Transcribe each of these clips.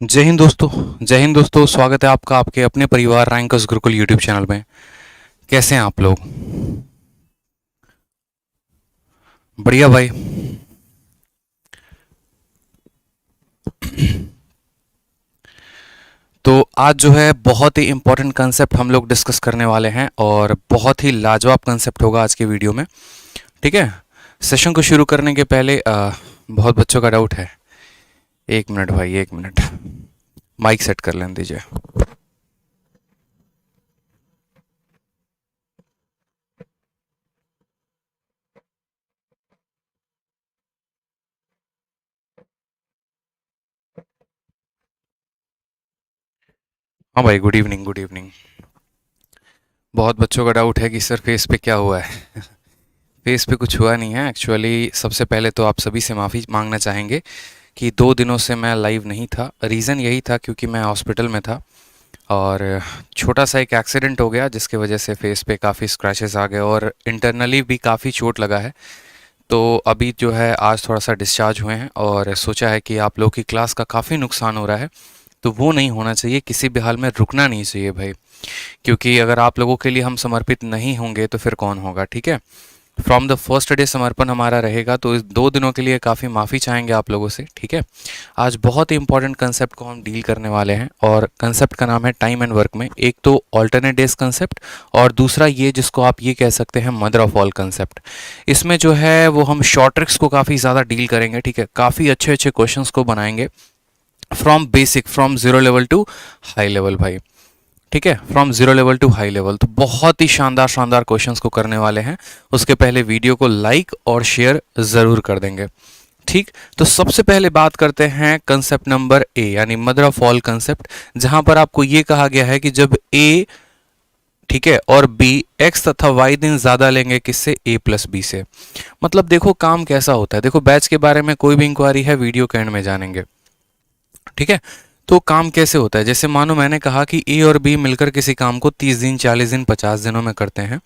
जय हिंद दोस्तों। जय हिंद दोस्तों, स्वागत है आपका आपके अपने परिवार रैंकर्स गुरुकुल यूट्यूब चैनल में। कैसे हैं आप लोग? बढ़िया भाई। तो आज जो है बहुत ही इम्पोर्टेंट कंसेप्ट हम लोग डिस्कस करने वाले हैं और बहुत ही लाजवाब कंसेप्ट होगा आज के वीडियो में। ठीक है, सेशन को शुरू करने के पहले बहुत बच्चों का डाउट है। एक मिनट भाई, एक मिनट, माइक सेट कर लेने दीजिए। हाँ भाई, गुड इवनिंग, गुड इवनिंग। बहुत बच्चों का डाउट है कि सर फेस पे क्या हुआ है। फेस पे कुछ हुआ नहीं है एक्चुअली। सबसे पहले तो आप सभी से माफ़ी मांगना चाहेंगे कि 2 दिनों से मैं लाइव नहीं था। रीज़न यही था क्योंकि मैं हॉस्पिटल में था और छोटा सा एक एक्सीडेंट हो गया जिसकी वजह से फेस पे काफ़ी स्क्रैचेस आ गए और इंटरनली भी काफ़ी चोट लगा है। तो अभी जो है आज थोड़ा सा डिस्चार्ज हुए हैं और सोचा है कि आप लोगों की क्लास का काफ़ी नुकसान हो रहा है, तो वो नहीं होना चाहिए। किसी भी हाल में रुकना नहीं चाहिए भाई, क्योंकि अगर आप लोगों के लिए हम समर्पित नहीं होंगे तो फिर कौन होगा। ठीक है, फ्रॉम द फर्स्ट डे समर्पण हमारा रहेगा। तो इस 2 दिनों के लिए काफ़ी माफ़ी चाहेंगे आप लोगों से। ठीक है, आज बहुत ही इंपॉर्टेंट कंसेप्ट को हम डील करने वाले हैं और कंसेप्ट का नाम है टाइम एंड वर्क में। एक तो ऑल्टरनेट डेज कंसेप्ट और दूसरा ये जिसको आप ये कह सकते हैं मदर ऑफ ऑल कंसेप्ट। इसमें जो है वो हम शॉर्ट ट्रिक्स को काफ़ी ज़्यादा डील करेंगे। ठीक है, काफ़ी अच्छे अच्छे क्वेश्चंस को बनाएंगे from basic, from zero level to high level भाई। ठीक है, from zero level to high level. तो बहुत ही शानदार शानदार क्वेश्चंस को करने वाले हैं। उसके पहले वीडियो को लाइक और शेयर ज़रूर कर देंगे। ठीक, तो सबसे पहले बात करते हैं कंसेप्ट नंबर ए यानी मदर ऑफ ऑल कंसेप्ट, जहां पर आपको ये कहा गया है कि जब ए, ठीक है, और बी एक्स तथा वाई दिन ज़्यादा लेंगे किससे, ए प्लस बी से। मतलब देखो काम कैसा होता है। देखो बैच के बारे में कोई भी इंक्वायरी है वीडियो के एंड में जानेंगे। ठीक है, तो काम कैसे होता है, जैसे मानो मैंने कहा कि ए और बी मिलकर किसी काम को 30 दिन, 40 दिन, 50 दिनों में करते हैं,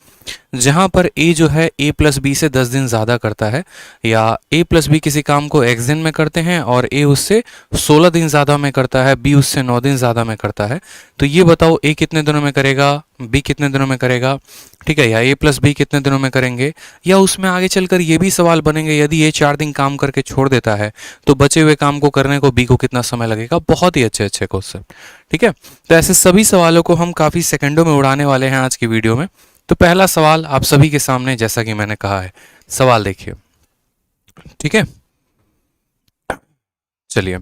जहां पर ए जो है ए प्लस बी से 10 दिन ज़्यादा करता है, या ए प्लस बी किसी काम को एक्स दिन में करते हैं और ए उससे 16 दिन ज़्यादा में करता है, बी उससे 9 दिन ज़्यादा में करता है। तो ये बताओ ए कितने दिनों में करेगा, बी कितने दिनों में करेगा। ठीक है, या ए प्लस बी कितने दिनों में करेंगे, या उसमें आगे चलकर ये भी सवाल बनेंगे यदि ए 4 दिन काम करके छोड़ देता है तो बचे हुए काम को करने को बी को कितना समय लगेगा। बहुत ही अच्छे अच्छे क्वेश्चन। ठीक है, तो ऐसे सभी सवालों को हम काफ़ी सेकंडों में उड़ाने वाले हैं आज की वीडियो में। तो पहला सवाल आप सभी के सामने, जैसा कि मैंने कहा है, सवाल देखिए। ठीक है, चलिए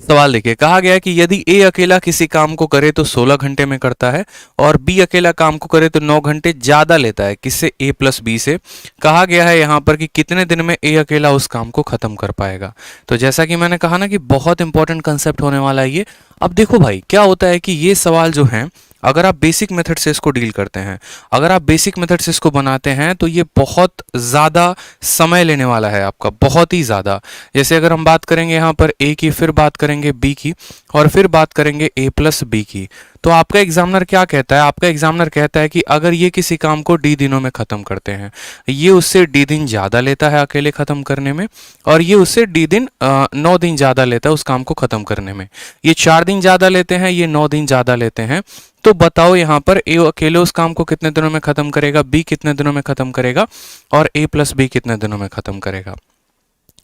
सवाल देखिए। कहा गया है कि यदि ए अकेला किसी काम को करे तो 16 घंटे में करता है और बी अकेला काम को करे तो 9 घंटे ज्यादा लेता है किससे, ए प्लस बी से। कहा गया है यहाँ पर कि कितने दिन में ए अकेला उस काम को खत्म कर पाएगा। तो जैसा कि मैंने कहा ना कि बहुत इंपॉर्टेंट कंसेप्ट होने वाला है ये। अब देखो भाई क्या होता है कि ये सवाल जो है, अगर आप बेसिक मेथड से इसको डील करते हैं, अगर आप बेसिक मेथड से इसको बनाते हैं तो ये बहुत ज़्यादा समय लेने वाला है आपका, बहुत ही ज़्यादा। जैसे अगर हम बात करेंगे यहाँ पर ए की, फिर बात करेंगे बी की, और फिर बात करेंगे ए प्लस बी की, तो आपका एग्जामिनर क्या कहता है, आपका एग्जामिनर कहता है कि अगर ये किसी काम को डी दिनों में ख़त्म करते हैं, ये उससे डी दिन ज़्यादा लेता है अकेले ख़त्म करने में, और ये उससे डी दिन 9 दिन ज़्यादा लेता है उस काम को ख़त्म करने में। ये 4 दिन ज़्यादा लेते हैं, ये 9 दिन ज़्यादा लेते हैं। तो बताओ यहाँ पर ए अकेले उस काम को कितने दिनों में ख़त्म करेगा, बी कितने दिनों में ख़त्म करेगा, और ए प्लस बी कितने दिनों में ख़त्म करेगा।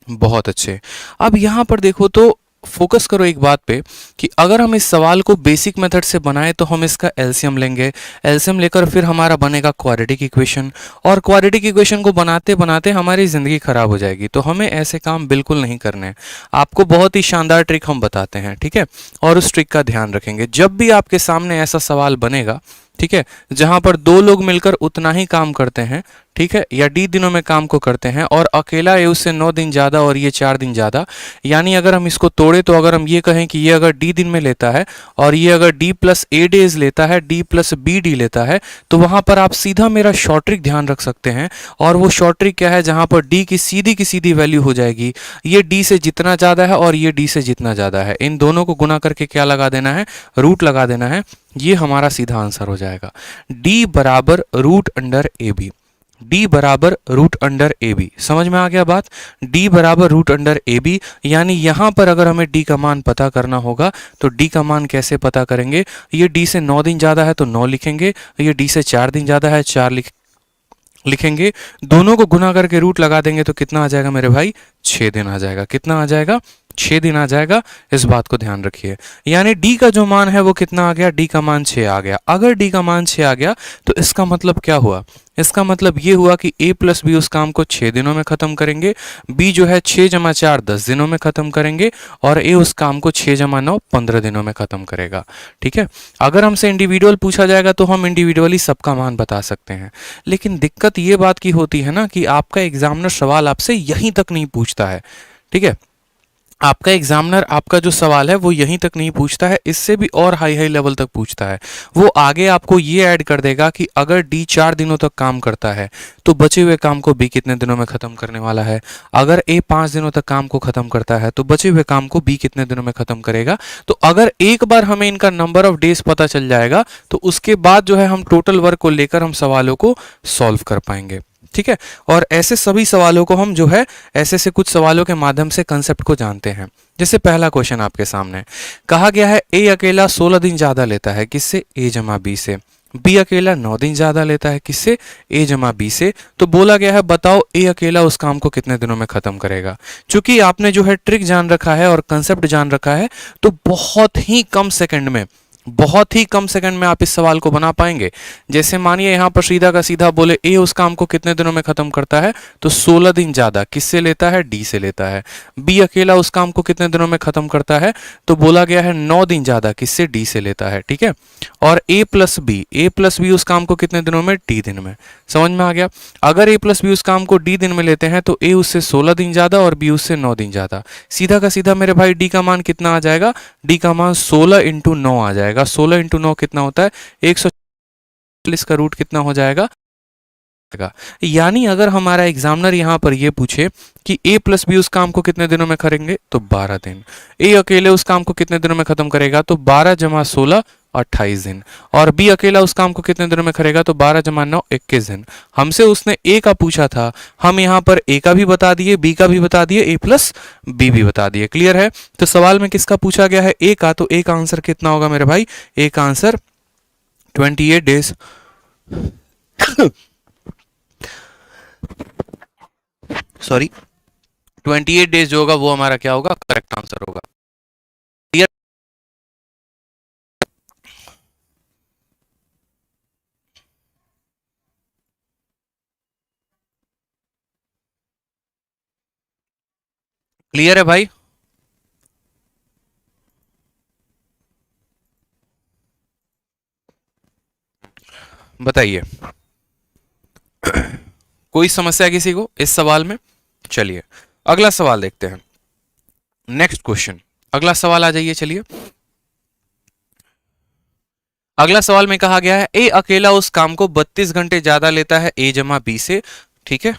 बहुत अच्छे। अब यहाँ पर देखो तो फोकस करो एक बात पे कि अगर हम इस सवाल को बेसिक मेथड से बनाएं तो हम इसका एलसीएम लेंगे। एलसीएम लेकर फिर हमारा बनेगा क्वाड्रेटिक इक्वेशन, और क्वाड्रेटिक इक्वेशन को बनाते बनाते हमारी ज़िंदगी ख़राब हो जाएगी। तो हमें ऐसे काम बिल्कुल नहीं करने हैं। आपको बहुत ही शानदार ट्रिक हम बताते हैं, ठीक है, और उस ट्रिक का ध्यान रखेंगे जब भी आपके सामने ऐसा सवाल बनेगा। ठीक है, जहां पर 2 लोग मिलकर उतना ही काम करते हैं, ठीक है, या डी दिनों में काम को करते हैं और अकेला ये उससे 9 दिन ज़्यादा और ये 4 दिन ज़्यादा, यानी अगर हम इसको तोड़े तो अगर हम ये कहें कि ये अगर डी दिन में लेता है और ये अगर डी प्लस ए डेज लेता है, डी प्लस बी डी लेता है, तो वहां पर आप सीधा मेरा शॉर्ट ट्रिक ध्यान रख सकते हैं। और वो शॉर्ट ट्रिक क्या है, जहां पर डी की सीधी वैल्यू हो जाएगी, ये डी से जितना ज़्यादा है और ये डी से जितना ज़्यादा है, इन दोनों को गुना करके क्या लगा देना है, रूट लगा देना है। ये हमारा सीधा आंसर हो जाएगा, d बराबर root under a b. D बराबर रूट अंडर ए बी। समझ में आ गया बात? डी बराबर रूट अंडर ए बी, यानी यहां पर अगर हमें डी का मान पता करना होगा तो डी का मान कैसे पता करेंगे? ये डी से 9 दिन ज़्यादा है तो 9 लिखेंगे, ये डी से 4 दिन ज़्यादा है 4 लिखेंगे, दोनों को गुना करके रूट लगा देंगे तो कितना आ जाएगा मेरे भाई? 6 दिन आ जाएगा। कितना आ जाएगा? 6 दिन आ जाएगा। इस बात को ध्यान रखिए। यानी डी का जो मान है वो कितना आ गया? डी का मान 6 आ गया। अगर डी का मान 6 आ गया तो इसका मतलब क्या हुआ? इसका मतलब ये हुआ कि a प्लस बी उस काम को 6 दिनों में खत्म करेंगे, b जो है 6 जमा 4 10 दिनों में खत्म करेंगे, और a उस काम को 6 जमा 9 15 दिनों में खत्म करेगा। ठीक है, अगर हमसे इंडिविजुअल पूछा जाएगा तो हम इंडिविजुअली सबका मान बता सकते हैं, लेकिन दिक्कत ये बात की होती है ना कि आपका एग्जामिनर सवाल आपसे यहीं तक नहीं पूछता है। ठीक है, आपका एग्जामिनर आपका जो सवाल है वो यहीं तक नहीं पूछता है, इससे भी और हाई हाई लेवल तक पूछता है। वो आगे आपको ये ऐड कर देगा कि अगर डी 4 दिनों तक काम करता है तो बचे हुए काम को बी कितने दिनों में खत्म करने वाला है, अगर ए 5 दिनों तक काम को खत्म करता है तो बचे हुए काम को बी कितने दिनों में खत्म करेगा। तो अगर एक बार हमें इनका नंबर ऑफ डेज पता चल जाएगा तो उसके बाद जो है हम टोटल वर्क को लेकर हम सवालों को सॉल्व कर पाएंगे। ठीक है, और ऐसे सभी सवालों को हम जो है ऐसे कुछ सवालों के माध्यम से कंसेप्ट को जानते हैं। जैसे पहला क्वेश्चन आपके सामने कहा गया है ए अकेला 16 दिन ज्यादा लेता है किससे? ए जमा बी से। बी अकेला 9 दिन ज्यादा लेता है किससे? ए जमा बी से। तो बोला गया है बताओ ए अकेला उस काम को कितने दिनों में खत्म करेगा। चूंकि आपने जो है ट्रिक जान रखा है और कंसेप्ट जान रखा है तो बहुत ही कम सेकंड में आप इस सवाल को बना पाएंगे। जैसे मानिए यहां पर सीधा का सीधा बोले ए उस काम को कितने दिनों में खत्म करता है, तो 16 दिन ज्यादा किससे लेता है? डी से लेता है। बी अकेला उस काम को कितने दिनों में खत्म करता है, तो बोला गया है 9 दिन ज्यादा किससे? डी से लेता है। ठीक है, और ए प्लस बी उस काम को कितने दिनों में? डी दिन में। समझ में आ गया? अगर ए प्लस बी उस काम को डी दिन में लेते हैं तो ए उससे 16 दिन ज्यादा और बी उससे 9 दिन ज्यादा। सीधा का सीधा मेरे भाई डी का मान कितना आ जाएगा? डी का मान 16 इंटू 9 आ जाएगा। 16 इंटू 9 कितना होता है? 140 का रूट कितना हो जाएगा? यानी अगर हमारा एग्जामिनर यहां पर ये पूछे कि a प्लस बी उस काम को कितने दिनों में करेंगे, तो 12 दिन। a अकेले उस काम को कितने दिनों में खत्म करेगा, तो 12 जमा 16 28 दिन। और b अकेला उस काम को कितने दिनों में करेगा, तो 12 जमा 9 21 दिन। हमसे उसने a का पूछा था, हम यहाँ पर a का भी बता दिए, b का भी बता दिए, a प्लस b भी बता दिए। क्लियर है? तो सवाल में किसका पूछा गया है? a का। तो a का आंसर कितना होगा मेरे भाई? a का आंसर 28 डेज सॉरी 28 डेज जो होगा वो हमारा क्या होगा? करेक्ट आंसर होगा। क्लियर? क्लियर है भाई? बताइए, कोई समस्या किसी को इस सवाल में? चलिए अगला सवाल देखते हैं। नेक्स्ट क्वेश्चन, अगला सवाल आ जाइए। चलिए अगला सवाल में कहा गया है ए अकेला उस काम को 32 घंटे ज्यादा लेता है ए जमा बी से। ठीक है,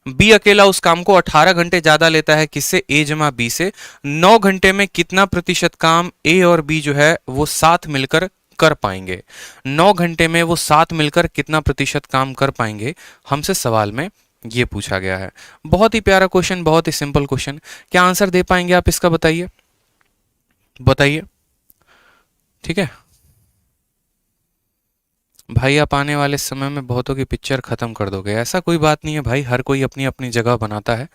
बी अकेला उस काम को 18 घंटे ज्यादा लेता है किससे? ए जमा बी से। 9 घंटे में कितना प्रतिशत काम ए और बी जो है वो साथ मिलकर कर पाएंगे? 9 घंटे में वो साथ मिलकर कितना प्रतिशत काम कर पाएंगे, हमसे सवाल में ये पूछा गया है। बहुत ही प्यारा क्वेश्चन, बहुत ही सिंपल क्वेश्चन। क्या आंसर दे पाएंगे आप इसका? बताइए बताइए। ठीक है भाई, आप आने वाले समय में बहुतों की पिक्चर खत्म कर दोगे। ऐसा कोई बात नहीं है भाई, हर कोई अपनी अपनी जगह बनाता है।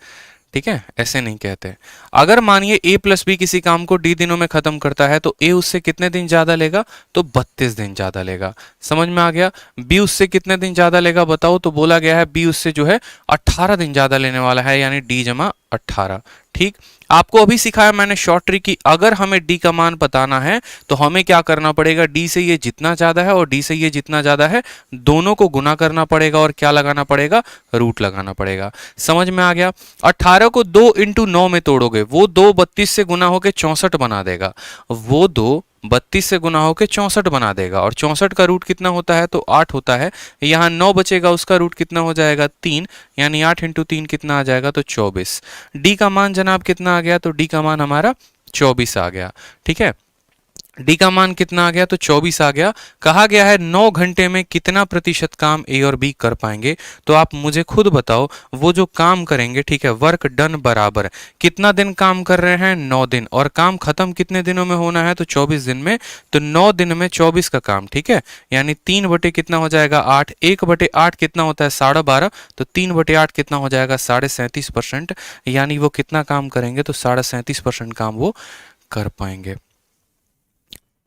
ठीक है, ऐसे नहीं कहते। अगर मानिए a प्लस बी किसी काम को d दिनों में खत्म करता है तो a उससे कितने दिन ज्यादा लेगा? तो 32 दिन ज्यादा लेगा। समझ में आ गया? b उससे कितने दिन ज्यादा लेगा बताओ? तो बोला गया है b उससे जो है 18 दिन ज्यादा लेने वाला है, यानी d जमा 18। ठीक, आपको अभी सिखाया मैंने शॉर्ट ट्रिक की, अगर हमें d का मान बताना है तो हमें क्या करना पड़ेगा? d से ये जितना ज्यादा है और d से ये जितना ज्यादा है दोनों को गुना करना पड़ेगा और क्या लगाना पड़ेगा? रूट लगाना पड़ेगा। समझ में आ गया? 18 को 2 इंटू 9 में तोड़ोगे, वो 2 32 से गुना होकर 64 बना देगा। वो 2 32 से गुना होकर 64 बना देगा, और 64 का रूट कितना होता है? तो 8 होता है। यहाँ 9 बचेगा, उसका रूट कितना हो जाएगा? 3, यानी 8 इंटू 3 कितना आ जाएगा? तो 24। डी का मान जनाब कितना आ गया? तो डी का मान हमारा 24 आ गया। ठीक है, डी का मान कितना आ गया, तो 24 आ गया। कहा गया है 9 घंटे में कितना प्रतिशत काम ए और बी कर पाएंगे। तो आप मुझे खुद बताओ, वो जो काम करेंगे, ठीक है, वर्क डन बराबर कितना दिन काम कर रहे हैं, 9 दिन, और काम खत्म कितने दिनों में होना है, तो 24 दिन में। तो 9 दिन में 24 का काम, ठीक है, यानी 3 बटे कितना हो जाएगा, 8। 1/8 कितना होता है, 12.5। तो 3/8 कितना हो जाएगा, 37.5%। यानी वो कितना काम करेंगे, तो 37.5% काम वो कर पाएंगे।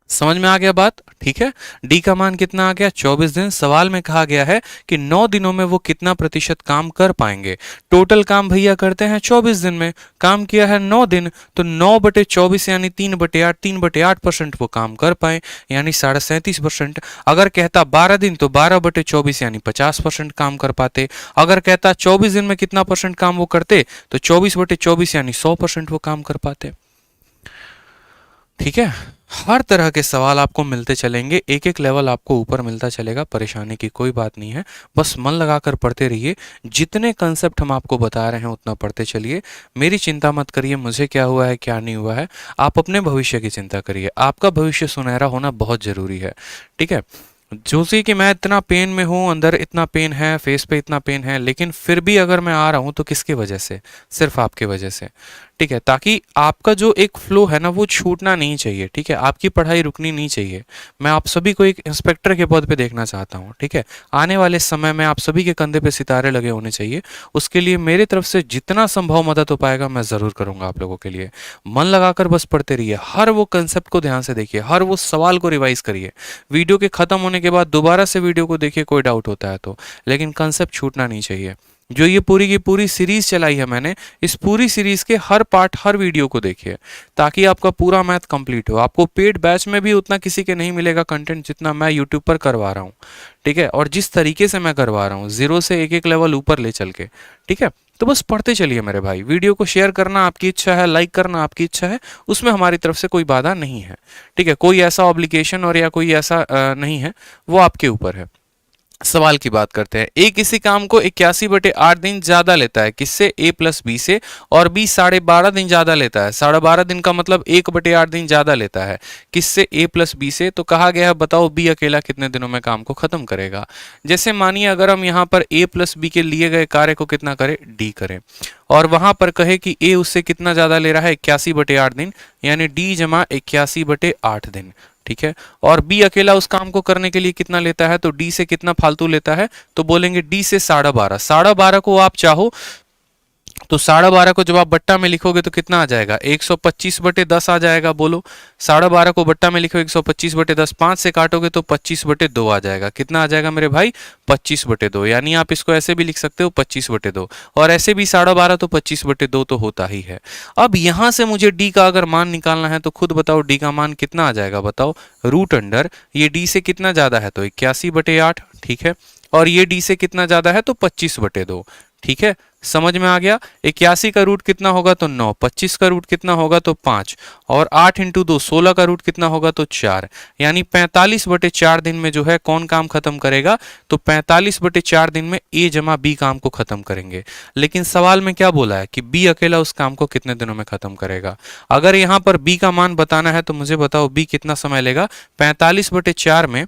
समझ में आ गया बात, ठीक है। डी का मान कितना आ गया, 24 दिन। सवाल में कहा गया है कि 9 दिनों में वो कितना प्रतिशत काम कर पाएंगे। टोटल काम भैया करते हैं 24 दिन में, काम किया है 9 दिन, तो 9/24 यानी 3/8, 3/8% वो काम कर पाए, यानी 37.5%। अगर कहता 12 दिन तो 12/24 यानी 50% काम कर पाते। अगर कहता 24 दिन में कितना परसेंट काम वो करते, तो 24/24 यानी 100% वो काम कर पाते। ठीक है, हर तरह के सवाल आपको मिलते चलेंगे, एक एक लेवल आपको ऊपर मिलता चलेगा, परेशानी की कोई बात नहीं है। बस मन लगाकर पढ़ते रहिए, जितने कंसेप्ट हम आपको बता रहे हैं उतना पढ़ते चलिए। मेरी चिंता मत करिए मुझे क्या हुआ है क्या नहीं हुआ है, आप अपने भविष्य की चिंता करिए। आपका भविष्य सुनहरा होना बहुत ज़रूरी है, ठीक है। जो सी कि मैं इतना पेन में हूँ, अंदर इतना पेन है, फेस पे इतना पेन है, लेकिन फिर भी अगर मैं आ रहा हूँ तो किसकी वजह से, सिर्फ आपके वजह से, ठीक है। ताकि आपका जो एक फ्लो है ना वो छूटना नहीं चाहिए, ठीक है, आपकी पढ़ाई रुकनी नहीं चाहिए। मैं आप सभी को एक इंस्पेक्टर के पद पे देखना चाहता हूँ, ठीक है। आने वाले समय में आप सभी के कंधे पे सितारे लगे होने चाहिए। उसके लिए मेरे तरफ से जितना संभव मदद हो पाएगा मैं ज़रूर करूँगा आप लोगों के लिए। मन लगाकर बस पढ़ते रहिए, हर वो कंसेप्ट को ध्यान से देखिए, हर वो सवाल को रिवाइज करिए। वीडियो के ख़त्म होने के बाद दोबारा से वीडियो को देखिए कोई डाउट होता है तो, लेकिन कंसेप्ट छूटना नहीं चाहिए। जो ये पूरी की पूरी सीरीज चलाई है मैंने, इस पूरी सीरीज के हर पार्ट, हर वीडियो को देखिए, ताकि आपका पूरा मैथ कंप्लीट हो। आपको पेड बैच में भी उतना किसी के नहीं मिलेगा कंटेंट जितना मैं यूट्यूब पर करवा रहा हूँ, ठीक है, और जिस तरीके से मैं करवा रहा हूँ, जीरो से एक एक लेवल ऊपर ले चल के, ठीक है। तो बस पढ़ते चलिए मेरे भाई, वीडियो को शेयर करना आपकी इच्छा है, लाइक करना आपकी इच्छा है, उसमें हमारी तरफ से कोई बाधा नहीं है, ठीक है। कोई ऐसा ऑब्लिगेशन और या कोई ऐसा नहीं है, वो आपके ऊपर है। सवाल की बात करते हैं। ए किसी काम को 81/8 दिन ज्यादा लेता है, किससे, ए प्लस बी से, और बी 12.5 दिन ज्यादा लेता है। 12.5 दिन का मतलब 1/8 दिन ज्यादा लेता है, किससे, ए प्लस बी से। तो कहा गया है बताओ बी अकेला कितने दिनों में काम को खत्म करेगा। जैसे मानिए अगर हम यहाँ पर ए प्लस बी के लिए गए कार्य को कितना करें, डी करें, और वहां पर कहे कि ए उससे कितना ज्यादा ले रहा है, 81/8 दिन, यानी डी जमा 81/8 दिन, ठीक है। और बी अकेला उस काम को करने के लिए कितना लेता है, तो डी से कितना फालतू लेता है, तो बोलेंगे डी से 12.5। 12.5 को आप चाहो तो 12.5 को जब आप बट्टा में लिखोगे तो कितना आ जाएगा, 125/10 आ जाएगा। बोलो 12.5 को बट्टा में लिखो 125/10, 5 से काटोगे तो 25/2 आ जाएगा। कितना आ जाएगा मेरे भाई, 25/2। यानी आप इसको ऐसे भी लिख सकते हो 25/2, और ऐसे भी 12.5 तो 25/2 तो होता ही है। अब यहां से मुझे डी का अगर मान निकालना है तो खुद बताओ डी का मान कितना आ जाएगा, बताओ। रूट अंडर ये डी से कितना ज्यादा है तो 81/8, ठीक है, और ये डी से कितना ज्यादा है तो 25/2, ठीक है। समझ में आ गया। 81 का रूट कितना होगा तो 9, 25 का रूट कितना होगा तो 5, और 8 × 2 16 का रूट कितना होगा तो 4, यानी 45/4 दिन में जो है कौन काम खत्म करेगा, तो 45/4 दिन में ए जमा बी काम को खत्म करेंगे। लेकिन सवाल में क्या बोला है कि बी अकेला उस काम को कितने दिनों में खत्म करेगा। अगर यहां पर बी का मान बताना है तो मुझे बताओ बी कितना समय लेगा 45/4 में,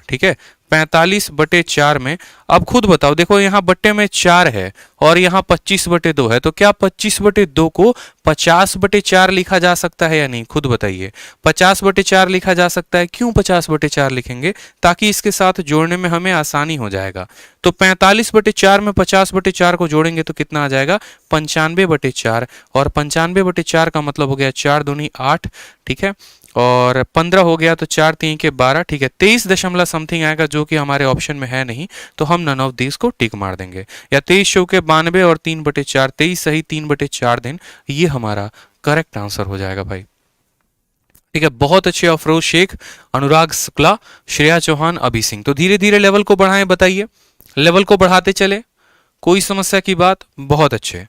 ठीक है, 45/4 में। अब खुद बताओ, देखो यहाँ बट्टे में 4 है और यहाँ 25/2 है, तो क्या 25/2 को 50/4 लिखा जा सकता है या नहीं, खुद बताइए। 50/4 लिखा जा सकता है। क्यों 50/4 लिखेंगे, ताकि इसके साथ जोड़ने में हमें आसानी हो जाएगा। तो 45/4 में 50/4 को जोड़ेंगे तो कितना आ जाएगा, 95/4, और 95/4 का मतलब हो गया 4 दूनी 8, ठीक है, और 15 हो गया तो 4 3 के 12, ठीक है, 23 दशमलव समथिंग आएगा, जो कि हमारे ऑप्शन में है नहीं, तो हम नन ऑफ दिस को टिक मार देंगे। या 23 चौके 92 और 3/4, 23 सही 3/4 दिन, ये हमारा करेक्ट आंसर हो जाएगा भाई। ठीक है, बहुत अच्छे। अफरोज शेख, अनुराग शुक्ला, श्रेया चौहान, अभी सिंह। तो धीरे धीरे लेवल को बढ़ाएं, बताइए, लेवल को बढ़ाते चले, कोई समस्या की बात, बहुत अच्छे।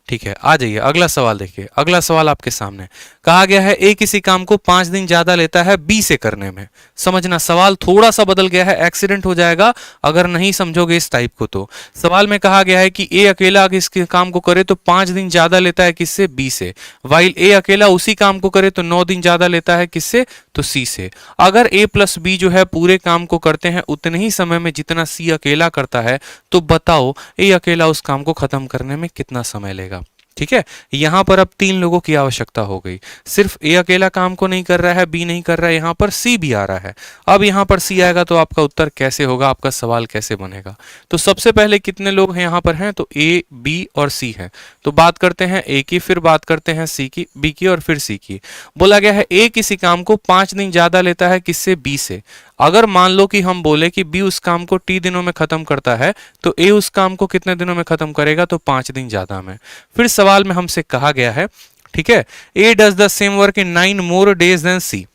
ठीक है, आ जाइए अगला सवाल देखिए। अगला सवाल आपके सामने कहा गया है ए किसी काम को 5 दिन ज्यादा लेता है बी से करने में। समझना, सवाल थोड़ा सा बदल गया है, एक्सीडेंट हो जाएगा अगर नहीं समझोगे इस टाइप को। तो सवाल में कहा गया है कि ए अकेला इस काम को करे तो 5 दिन ज्यादा लेता है किससे, बी से, वाइल ए अकेला उसी काम को करे तो 9 दिन ज्यादा लेता है किससे, तो सी से। अगर ए प्लस बी जो है पूरे काम को करते हैं उतने ही समय में जितना सी अकेला करता है, तो बताओ ए अकेला उस काम को खत्म करने में कितना समय लेगा। ठीक है, यहां पर अब 3 लोगों की आवश्यकता हो गई। सिर्फ ए अकेला काम को नहीं कर रहा है, बी नहीं कर रहा है, यहां पर सी भी आ रहा है। अब यहां पर सी आएगा तो आपका उत्तर कैसे होगा, आपका सवाल कैसे बनेगा। तो सबसे पहले कितने लोग हैं यहां पर हैं, तो ए बी और सी है। तो बात करते हैं ए की, फिर बात करते हैं सी की, बी की और फिर सी की। बोला गया है ए किसी काम को 5 दिन ज्यादा लेता है, किससे, बी से। अगर मान लो कि हम बोले कि बी उस काम को टी दिनों में खत्म करता है, तो ए उस काम को कितने दिनों में खत्म करेगा, तो 5 दिन ज्यादा में। फिर सवाल में हमसे कहा गया है, ठीक है, A does the same work in 9 more days than C.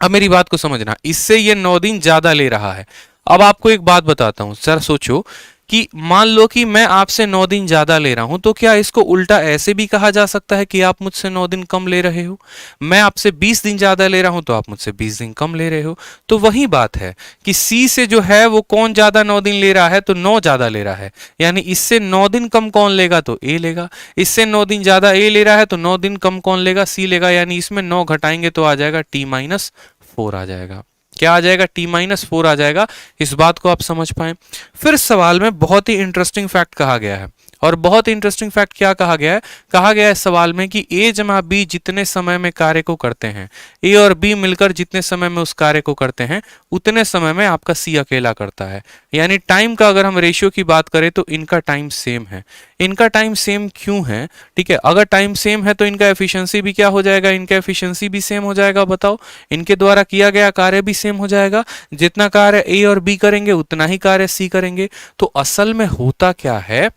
अब मेरी बात को समझना, इससे ये 9 दिन ज्यादा ले रहा है। अब आपको एक बात बताता हूं, सर सोचो कि मान लो कि मैं आपसे 9 दिन ज्यादा ले रहा हूं, तो क्या इसको उल्टा ऐसे भी कहा जा सकता है कि आप मुझसे 9 दिन कम ले रहे हो। मैं आपसे 20 दिन ज्यादा ले रहा हूं, तो आप मुझसे 20 दिन कम ले रहे हो। तो वही बात है कि सी से जो है वो कौन ज्यादा 9 दिन ले रहा है, तो 9 ज्यादा ले रहा है। यानी इससे 9 दिन कम कौन लेगा, तो ए लेगा। इससे 9 दिन ज्यादा ए ले रहा है, तो 9 दिन कम कौन लेगा, सी लेगा। यानी इसमें 9 घटाएंगे तो आ जाएगा T-4 आ जाएगा। क्या आ जाएगा, T-4 आ जाएगा। इस बात को आप समझ पाए। फिर सवाल में बहुत ही इंटरेस्टिंग फैक्ट कहा गया है, और बहुत इंटरेस्टिंग फैक्ट क्या कहा गया है, कहा गया है सवाल में कि ए जमा बी जितने समय में कार्य को करते हैं, ए और बी मिलकर जितने समय में उस कार्य को करते हैं, उतने समय में आपका सी अकेला करता है। यानी टाइम का अगर हम रेशियो की बात करें तो इनका टाइम सेम है। इनका टाइम सेम क्यों है, ठीक है, अगर टाइम सेम है तो इनका एफिशिएंसी भी क्या हो जाएगा, इनका एफिशिएंसी भी सेम हो जाएगा। बताओ, इनके द्वारा किया गया कार्य भी सेम हो जाएगा। जितना कार्य ए और बी करेंगे उतना ही कार्य सी करेंगे। तो असल में होता क्या है,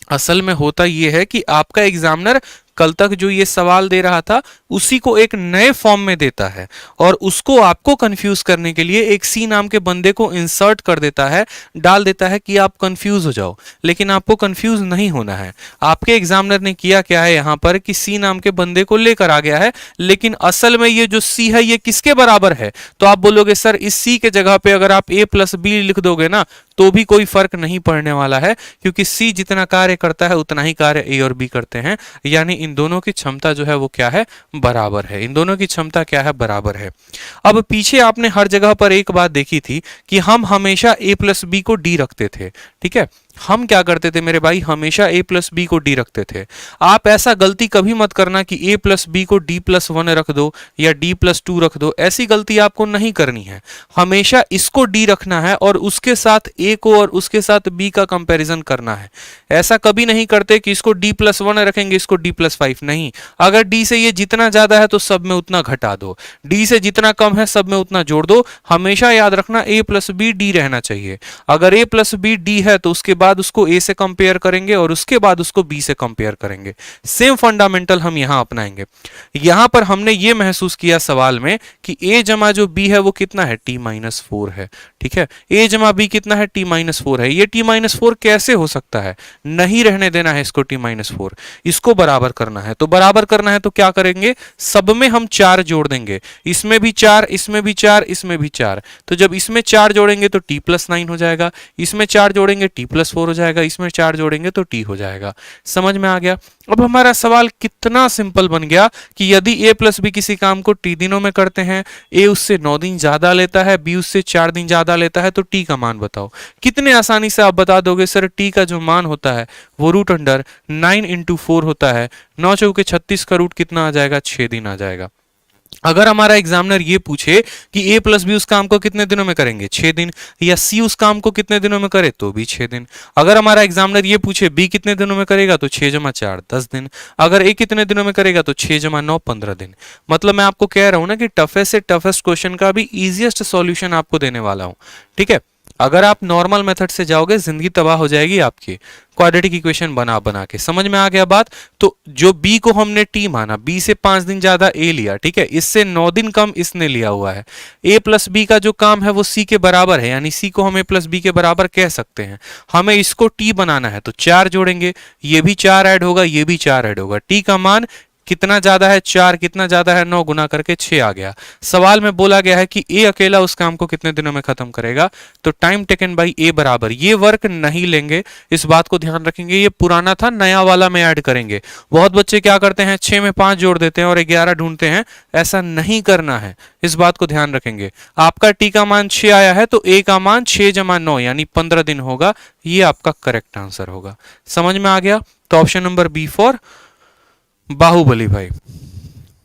असल में होता यह है कि आपका एग्जामिनर कल तक जो ये सवाल दे रहा था उसी को एक नए फॉर्म में देता है, और उसको आपको कंफ्यूज करने के लिए एक सी नाम के बंदे को इंसर्ट कर देता है, डाल देता है कि आप कंफ्यूज हो जाओ। लेकिन आपको कंफ्यूज नहीं होना है। आपके एग्जामिनर ने किया क्या है यहां पर कि सी नाम के बंदे को लेकर आ गया है, लेकिन असल में ये जो सी है ये किसके बराबर है। तो आप बोलोगे सर इस सी के जगह पे अगर आप ए प्लस बी लिख दोगे ना तो भी कोई फर्क नहीं पड़ने वाला है, क्योंकि सी जितना कार्य करता है उतना ही कार्य ए और बी करते हैं। यानी इन दोनों की क्षमता जो है वो क्या है, बराबर है। इन दोनों की क्षमता क्या है, बराबर है। अब पीछे आपने हर जगह पर एक बात देखी थी कि हम हमेशा ए प्लस बी को डी रखते थे। ठीक है, हम क्या करते थे मेरे भाई, हमेशा ए प्लस बी को डी रखते थे। आप ऐसा गलती कभी मत करना कि ए प्लस बी को डी प्लस 1 रख दो या डी प्लस 2 रख दो। ऐसी गलती आपको नहीं करनी है। हमेशा इसको डी रखना है और उसके साथ ए को और उसके साथ बी का कंपैरिजन करना है। ऐसा कभी नहीं करते कि इसको डी प्लस 1 रखेंगे इसको डी प्लस 5 नहीं। अगर डी से ये जितना ज्यादा है तो सब में उतना घटा दो, डी से जितना कम है सब में उतना जोड़ दो। हमेशा याद रखना ए प्लस बी डी रहना चाहिए। अगर ए प्लस बी डी है तो उसके बाद उसको ए से कंपेयर करेंगे और उसके बाद उसको बी से कंपेयर करेंगे। सेम फंडामेंटल हम यहां अपनाएंगे। यहां पर हमने ये महसूस किया सवाल में कि ए जमा जो बी है वो कितना है, T-4 है। ठीक है, ए जमा बी कितना है, T-4 है। ये T-4 कैसे हो सकता है, नहीं रहने देना है इसको T-4, इसको बराबर करना है। तो बराबर करना है तो क्या करेंगे, सब में हम 4 जोड़ देंगे। इसमें भी 4, इसमें भी 4, इसमें भी 4। तो जब इसमें 4 जोड़ेंगे तो T+9 हो जाएगा, इसमें 4 जोड़ेंगे T+4 हो जाएगा, इसमें 4 जोड़ेंगे तो T हो जाएगा। समझ में आ गया। अब हमारा सवाल कितना सिंपल बन गया कि यदि ए प्लस बी किसी काम को टी दिनों में करते हैं, ए उससे 9 दिन ज्यादा लेता है, बी उससे 4 दिन ज्यादा लेता है, तो टी का मान बताओ। कितने आसानी से आप बता दोगे सर, टी का जो मान होता है वो √9 × 4 होता है। 9 चौके 36 का रूट कितना आ जाएगा, 6 दिन आ जाएगा। अगर हमारा एग्जामिनर ये पूछे कि ए प्लस बी उस काम को कितने दिनों में करेंगे, 6 दिन, या सी उस काम को कितने दिनों में करे तो भी 6 दिन। अगर हमारा एग्जामिनर ये पूछे बी कितने दिनों में करेगा तो 6 × 4 10 दिन। अगर ए कितने दिनों में करेगा तो 6 × 9 15 दिन। मतलब मैं आपको कह रहा हूं ना कि टफेस्ट से टफेस्ट क्वेश्चन का भी इजीएस्ट सॉल्यूशन आपको देने वाला हूं। ठीक है, अगर आप नॉर्मल मेथड से जाओगे जिंदगी तबाह हो जाएगी आपकी, क्वाड्रेटिक इक्वेशन बना बना के। समझ में आ गया बात। तो जो बी को हमने टी माना, बी से 5 दिन ज्यादा ए लिया, ठीक है, इससे 9 दिन कम इसने लिया हुआ है। ए प्लस बी का जो काम है वो सी के बराबर है, यानी सी को हम ए प्लस बी के बराबर कह सकते हैं। हमें इसको टी बनाना है तो 4 जोड़ेंगे, ये भी 4 ऐड होगा, ये भी 4 ऐड होगा। टी का मान कितना ज्यादा है 4, कितना ज्यादा है 9, गुना करके 6 आ गया। सवाल में बोला गया है कि ए अकेला उस काम को कितने दिनों में खत्म करेगा, तो टाइम टेकन बाई ए बराबर, ये वर्क नहीं लेंगे, इस बात को ध्यान रखेंगे, ये पुराना था, नया वाला में ऐड करेंगे। बहुत बच्चे क्या करते हैं 6 में 5 जोड़ देते हैं और 11 ढूंढते हैं, ऐसा नहीं करना है, इस बात को ध्यान रखेंगे। आपका टी का मान 6 आया है तो ए का मान 6 जमा 9 यानी 15 दिन होगा, ये आपका करेक्ट आंसर होगा। समझ में आ गया? तो option number B for Baahubali भाई।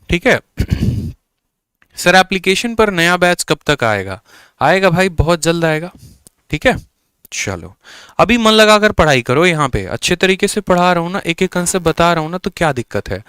ठीक है सर, एप्लीकेशन पर नया बैच कब तक आएगा? आएगा भाई, बहुत जल्द आएगा। ठीक है, चलो अभी मन लगाकर पढ़ाई करो, यहाँ पे अच्छे तरीके से पढ़ा रहा हूं ना, एक एक कंसेप्ट बता रहा हूं ना, तो क्या दिक्कत है?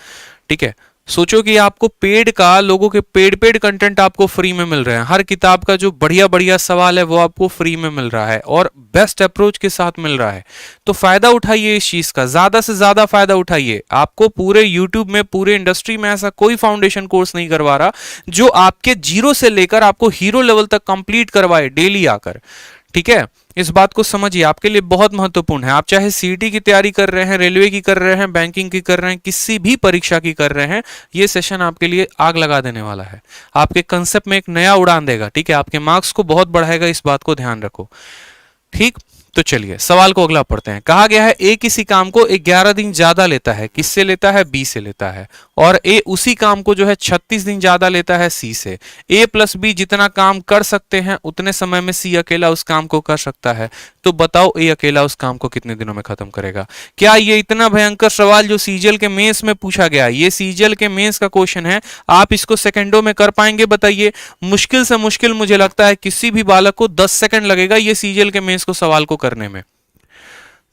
ठीक है, सोचो कि आपको पेड का, लोगों के पेड कंटेंट आपको फ्री में मिल रहे हैं, हर किताब का जो बढ़िया बढ़िया सवाल है वो आपको फ्री में मिल रहा है और बेस्ट अप्रोच के साथ मिल रहा है, तो फायदा उठाइए इस चीज का, ज्यादा से ज्यादा फायदा उठाइए। आपको पूरे यूट्यूब में, पूरे इंडस्ट्री में ऐसा कोई फाउंडेशन कोर्स नहीं करवा रहा जो आपके जीरो से लेकर आपको हीरो लेवल तक कंप्लीट करवाए डेली आकर। ठीक है, इस बात को समझिए, आपके लिए बहुत महत्वपूर्ण है। आप चाहे सीईटी की तैयारी कर रहे हैं, रेलवे की कर रहे हैं, बैंकिंग की कर रहे हैं, किसी भी परीक्षा की कर रहे हैं, ये सेशन आपके लिए आग लगा देने वाला है, आपके कंसेप्ट में एक नया उड़ान देगा। ठीक है, आपके मार्क्स को बहुत बढ़ाएगा, इस बात को ध्यान रखो। ठीक, तो चलिए सवाल को अगला पढ़ते हैं। कहा गया है ए किसी काम को 11 दिन ज्यादा लेता है, किससे लेता है? बी से लेता है, और ए उसी काम को जो है 36 दिन ज्यादा लेता है सी से। ए प्लस बी जितना काम कर सकते हैं उतने समय में सी अकेला उस काम को कर सकता है, तो बताओ ए अकेला उस काम को कितने दिनों में खत्म करेगा? क्या ये इतना भयंकर सवाल जो सीजीएल के मेंस में पूछा गया, ये सीजीएल के मेंस का क्वेश्चन है, आप इसको सेकंडों में कर पाएंगे? बताइए। मुश्किल से मुश्किल मुझे लगता है किसी भी बालक को 10 सेकंड लगेगा ये सीजीएल के मेंस को सवाल को करने में।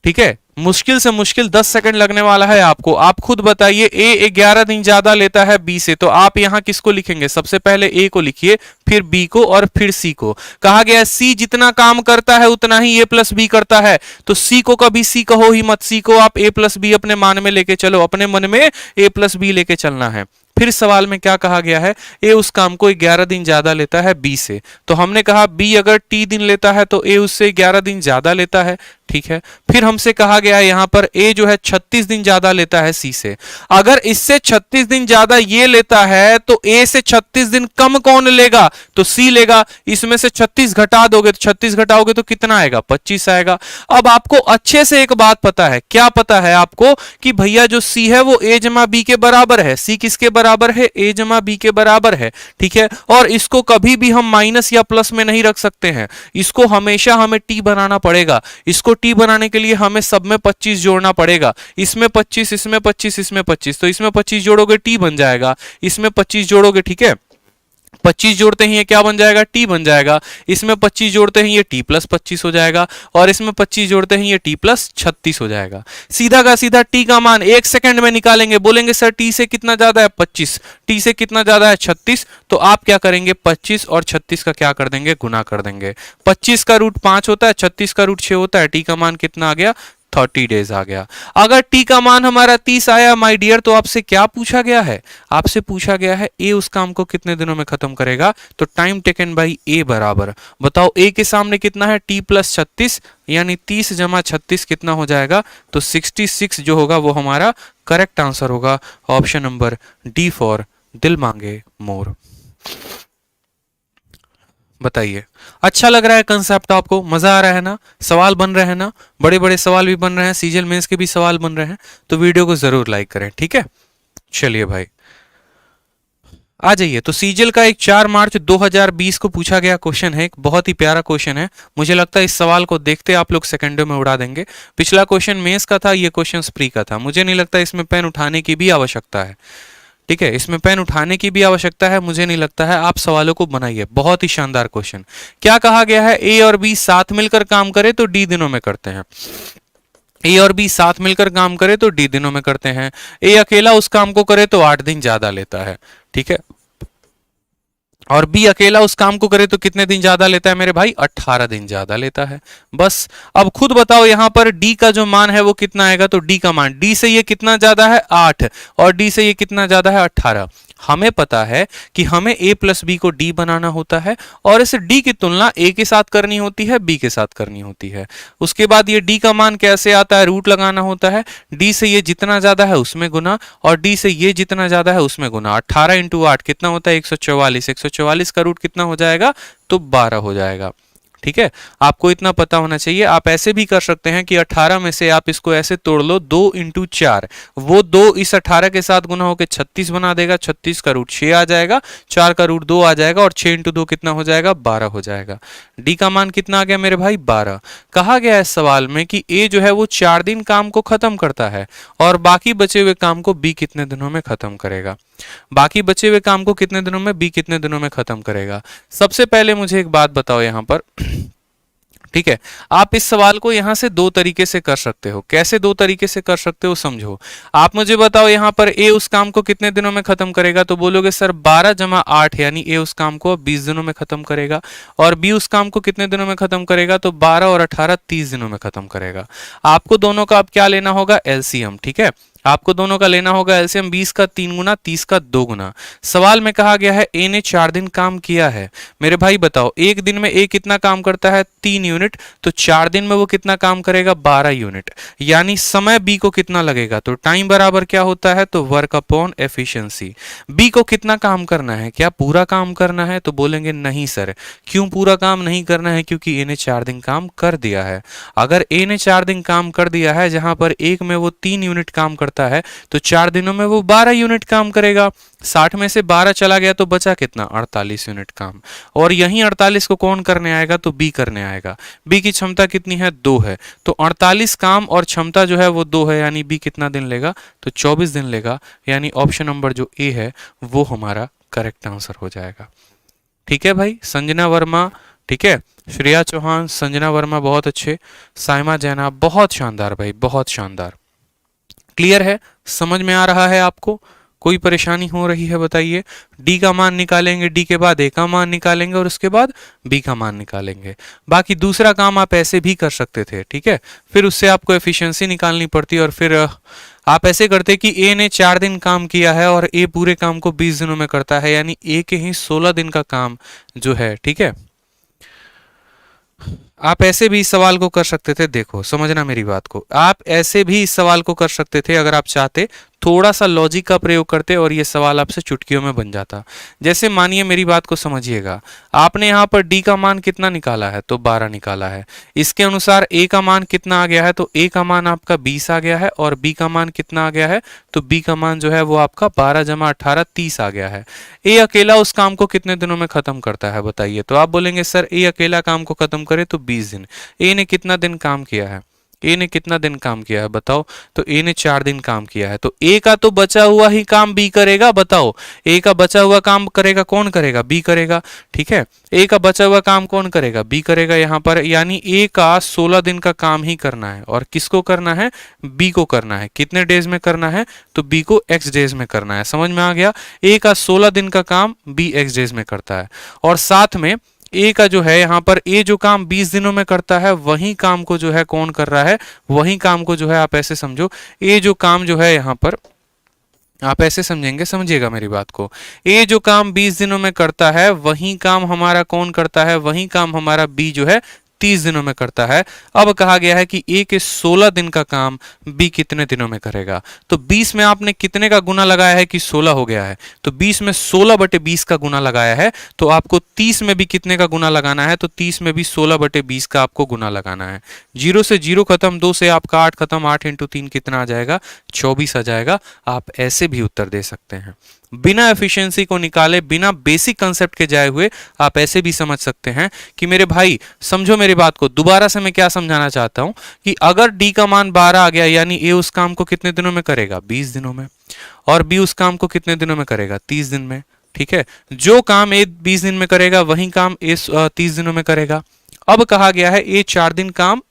ठीक है, मुश्किल से मुश्किल 10 सेकंड लगने वाला है आपको। आप खुद बताइए, ए 11 दिन ज्यादा लेता है बी से, तो आप यहां किसको लिखेंगे? सबसे पहले ए को लिखिए, फिर बी को और फिर सी को। कहा गया सी जितना काम करता है उतना ही ए प्लस बी करता है, तो सी को कभी सी कहो ही मत, सी को आप ए प्लस बी अपने मान में लेके चलो, अपने मन में ए प्लस बी लेके चलना है। फिर सवाल में क्या कहा गया है? ए उस काम को 11 दिन ज्यादा लेता है बी से, तो हमने कहा बी अगर टी दिन लेता है तो ए उससे 11 दिन ज्यादा लेता है। ठीक है, फिर हमसे कहा गया है यहां पर ए जो है 36 दिन ज्यादा लेता है सी से, अगर इससे 36 दिन ज्यादा ये लेता है तो ए से 36 दिन कम कौन लेगा? तो सी लेगा। इसमें से 36 घटा दोगे तो 36 घटाओगे तो कितना आएगा? 25 आएगा। अब आपको अच्छे से एक बात पता है, क्या पता है आपको? कि भैया जो सी है वो ए जमा बी के बराबर है। सी किसके बराबर है? ए जमा बी के बराबर है। ठीक है, और इसको कभी भी हम माइनस या प्लस में नहीं रख सकते हैं, इसको हमेशा हमें टी बनाना पड़ेगा। इसको टी बनाने के लिए हमें सब में 25 जोड़ना पड़ेगा, इसमें 25, इसमें 25, इसमें 25, तो इसमें 25 जोड़ोगे टी बन जाएगा, इसमें 25 जोड़ोगे, ठीक है, 25 जोड़ते ही ये क्या बन जाएगा? टी बन जाएगा। इसमें 25 जोड़ते ही ये टी प्लस 25 हो जाएगा, और इसमें 25 जोड़ते ही ये टी प्लस 36 हो जाएगा। सीधा का सीधा टी का मान 1 सेकंड में निकालेंगे। बोलेंगे सर टी से कितना ज्यादा है? 25, टी से कितना ज्यादा है? 36, तो आप क्या करेंगे? 25 और 36 का क्या कर देंगे? गुना कर देंगे। 25 का रूट 5 होता है, 36 का रूट 6 होता है, टी का मान कितना आ गया? 30 डेज आ गया। अगर टी का मान हमारा 30 आया माय डियर, तो आपसे क्या पूछा गया है? आपसे पूछा गया है ए उस काम को कितने दिनों में खत्म करेगा, तो टाइम टेकन बाई ए बराबर, बताओ ए के सामने कितना है? टी प्लस 36, यानी 30 जमा 36 कितना हो जाएगा? तो 66 जो होगा वो हमारा करेक्ट आंसर होगा। ऑप्शन नंबर डी फॉर दिल मांगे मोर। बताइए, अच्छा लग रहा है कंसेप्ट? आपको मजा आ रहा है ना? सवाल बन रहे हैं ना? बड़े बड़े सवाल भी बन रहे हैं, सीजीएल मेंस के भी सवाल बन रहे हैं, तो वीडियो को जरूर लाइक करें। ठीक है, चलिए भाई आ जाइए। तो सीजीएल का एक 4 मार्च 2020 को पूछा गया क्वेश्चन है, एक बहुत ही प्यारा क्वेश्चन है। मुझे लगता है इस सवाल को देखते आप लोग सेकंडों में उड़ा देंगे। पिछला क्वेश्चन मेंस का था, ये क्वेश्चन प्री का था। मुझे नहीं लगता इसमें पेन उठाने की भी आवश्यकता है। ठीक है, इसमें पेन उठाने की भी आवश्यकता है, मुझे नहीं लगता है। आप सवालों को बनाइए, बहुत ही शानदार क्वेश्चन। क्या कहा गया है? ए और बी साथ मिलकर काम करे तो डी दिनों में करते हैं। ए और बी साथ मिलकर काम करे तो डी दिनों में करते हैं। ए अकेला उस काम को करे तो 8 दिन ज्यादा लेता है। ठीक है, और बी अकेला उस काम को करे तो कितने दिन ज्यादा लेता है मेरे भाई? 18 दिन ज्यादा लेता है। बस अब खुद बताओ यहां पर डी का जो मान है वो कितना आएगा? तो डी का मान, डी से ये कितना ज्यादा है? 8, और डी से ये कितना ज्यादा है? 18। हमें पता है कि हमें a प्लस बी को d बनाना होता है और इस d की तुलना a के साथ करनी होती है, b के साथ करनी होती है। उसके बाद ये d का मान कैसे आता है? रूट लगाना होता है, d से ये जितना ज्यादा है उसमें गुना, और d से ये जितना ज्यादा है उसमें गुना। 18 इंटू 8 कितना होता है? 144। 144 का रूट कितना हो जाएगा? तो 12 हो जाएगा। ठीक है, आपको इतना पता होना चाहिए। आप ऐसे भी कर सकते हैं कि 18 में से आप इसको ऐसे तोड़ लो, 2 इंटू 4, वो 2 इस 18 के साथ गुना होकर 36 बना देगा। 36 का रूट 6 आ जाएगा, 4 का रूट 2 आ जाएगा, और 6 इंटू 2 कितना हो जाएगा? 12 हो जाएगा। डी का मान कितना आ गया मेरे भाई? 12। कहा गया है इस सवाल में कि ए जो है वो 4 दिन काम को खत्म करता है और बाकी बचे हुए काम को बी कितने दिनों में खत्म करेगा। बाकी बचे हुए काम को कितने दिनों में? बी कितने दिनों में खत्म करेगा। सबसे पहले मुझे एक बात बताओ यहां पर, ठीक है, आप इस सवाल को यहां से दो तरीके से कर सकते हो। कैसे दो तरीके से कर सकते हो समझो। आप मुझे बताओ यहां पर ए उस काम को कितने दिनों में खत्म करेगा? तो बोलोगे सर 12 जमा 8, यानी ए उस काम को 20 दिनों में खत्म करेगा। और बी उस काम को कितने दिनों में खत्म करेगा? तो 12 और 18 30 दिनों में खत्म करेगा। आपको दोनों का अब क्या लेना होगा? एलसीएम। ठीक है, आपको दोनों का लेना होगा एलसीएम। 20 का 3 गुना, 30 का 2 गुना। सवाल में कहा गया है ए ने 4 दिन काम किया है। मेरे भाई बताओ एक दिन में ए कितना काम करता है? 3 यूनिट। तो 4 दिन में वो कितना काम करेगा? 12 यूनिट। यानी समय बी को कितना लगेगा? तो टाइम बराबर क्या होता है? तो वर्क अपॉन एफिशिएंसी। बी को कितना काम करना है? क्या पूरा काम करना है? तो बोलेंगे नहीं सर। क्यों पूरा काम नहीं करना है? क्योंकि ए ने 4 दिन काम कर दिया है। अगर ए ने 4 दिन काम कर दिया है, जहां पर एक में वो 3 यूनिट काम करता है, तो 4 दिनों में वो 12 यूनिट काम करेगा। 60 में से 12 चला गया तो बचा कितना? 48 यूनिट काम। और यही 48 को कौन करने आएगा? तो बी करने आएगा। बी की क्षमता कितनी है? 2 है। तो 48 काम और क्षमता जो है वो 2 है, यानी बी कितना दिन लेगा? तो 24 दिन लेगा। यानी ऑप्शन नंबर जो ए है वो हमारा करेक्ट आंसर हो जाएगा। ठीक है भाई, संजना वर्मा, ठीक है, श्रेया चौहान, संजना वर्मा बहुत अच्छे, साइमा जैना बहुत शानदार भाई, बहुत शानदार। क्लियर है? समझ में आ रहा है आपको? कोई परेशानी हो रही है बताइए। डी का मान निकालेंगे, डी के बाद ए का मान निकालेंगे और उसके बाद बी का मान निकालेंगे। बाकी दूसरा काम आप ऐसे भी कर सकते थे, ठीक है, फिर उससे आपको एफिशिएंसी निकालनी पड़ती और फिर आप ऐसे करते कि ए ने 4 दिन काम किया है और ए पूरे काम को 20 दिनों में करता है, यानी ए के ही 16 दिन का काम जो है, ठीक है। आप ऐसे भी इस सवाल को कर सकते थे। देखो समझना मेरी बात को, आप ऐसे भी इस सवाल को कर सकते थे अगर आप चाहते, थोड़ा सा लॉजिक का प्रयोग करते और ये सवाल आपसे चुटकियों में बन जाता। जैसे मानिए, मेरी बात को समझिएगा, आपने यहाँ पर डी का मान कितना निकाला है? तो 12 निकाला है। इसके अनुसार ए का मान कितना आ गया है? तो ए का मान आपका 20 आ गया है और बी का मान कितना आ गया है? तो बी का मान जो है वो आपका 12 जमा 18 30 आ गया है। ए अकेला उस काम को कितने दिनों में खत्म करता है बताइए? तो आप बोलेंगे सर ए अकेला काम को खत्म करे तो 20 दिन। ए ने कितना दिन काम किया है? ए ने कितना दिन काम किया है बताओ? तो ए ने 4 दिन काम किया है। तो ए का तो बचा हुआ ही काम बी करेगा। बताओ, ए का बचा हुआ काम करेगा कौन? करेगा बी करेगा। ठीक है, ए का बचा हुआ काम कौन करेगा? बी करेगा यहाँ पर। यानी ए का 16 दिन का काम ही करना है। और किसको करना है? बी को करना है। कितने डेज में करना है? तो बी को एक्स डेज में करना है। समझ में आ गया? ए का 16 दिन का काम बी एक्स डेज में करता है। और साथ में ए का जो है यहाँ पर, ए जो काम 20 दिनों में करता है वही काम को जो है कौन कर रहा है? वही काम को जो है आप ऐसे समझो, ए जो काम जो है यहाँ पर आप ऐसे समझेंगे, समझिएगा मेरी बात को, ए जो काम 20 दिनों में करता है वही काम हमारा कौन करता है? वही काम हमारा बी जो है 30 दिनों में करता है। अब कहा गया है कि ए के 16 दिन का काम बी कितने दिनों में करेगा? तो 20 में आपने कितने का गुना लगाया है कि 16 हो गया है? तो 20 में 16 बटे 20 का गुना लगाया है। तो आपको 30 में भी कितने का गुना लगाना है? तो 30 में भी 16 बटे 20 का आपको गुना लगाना है। 0 से 0 खत्म, 2 से आपका 8 खत्म, 8 इंटू 3 कितना आ जाएगा? 24 आ जाएगा। आप ऐसे भी उत्तर दे सकते हैं। बिना एफिशिएंसी को निकाले, बिना बेसिक कंसेप्ट के जाए हुए आप ऐसे भी समझ सकते हैं कि मेरे भाई समझो मेरी बात को। दोबारा से मैं क्या समझाना चाहता हूं कि अगर डी का मान 12 आ गया, यानी ए उस काम को कितने दिनों में करेगा? 20 दिनों में। और बी उस काम को कितने दिनों में करेगा? 30 दिन में। ठीक है, जो काम ए 20 दिन में करेगा वही काम ए 30 दिनों में करेगा। अब कहा गया है ए 4 दिन काम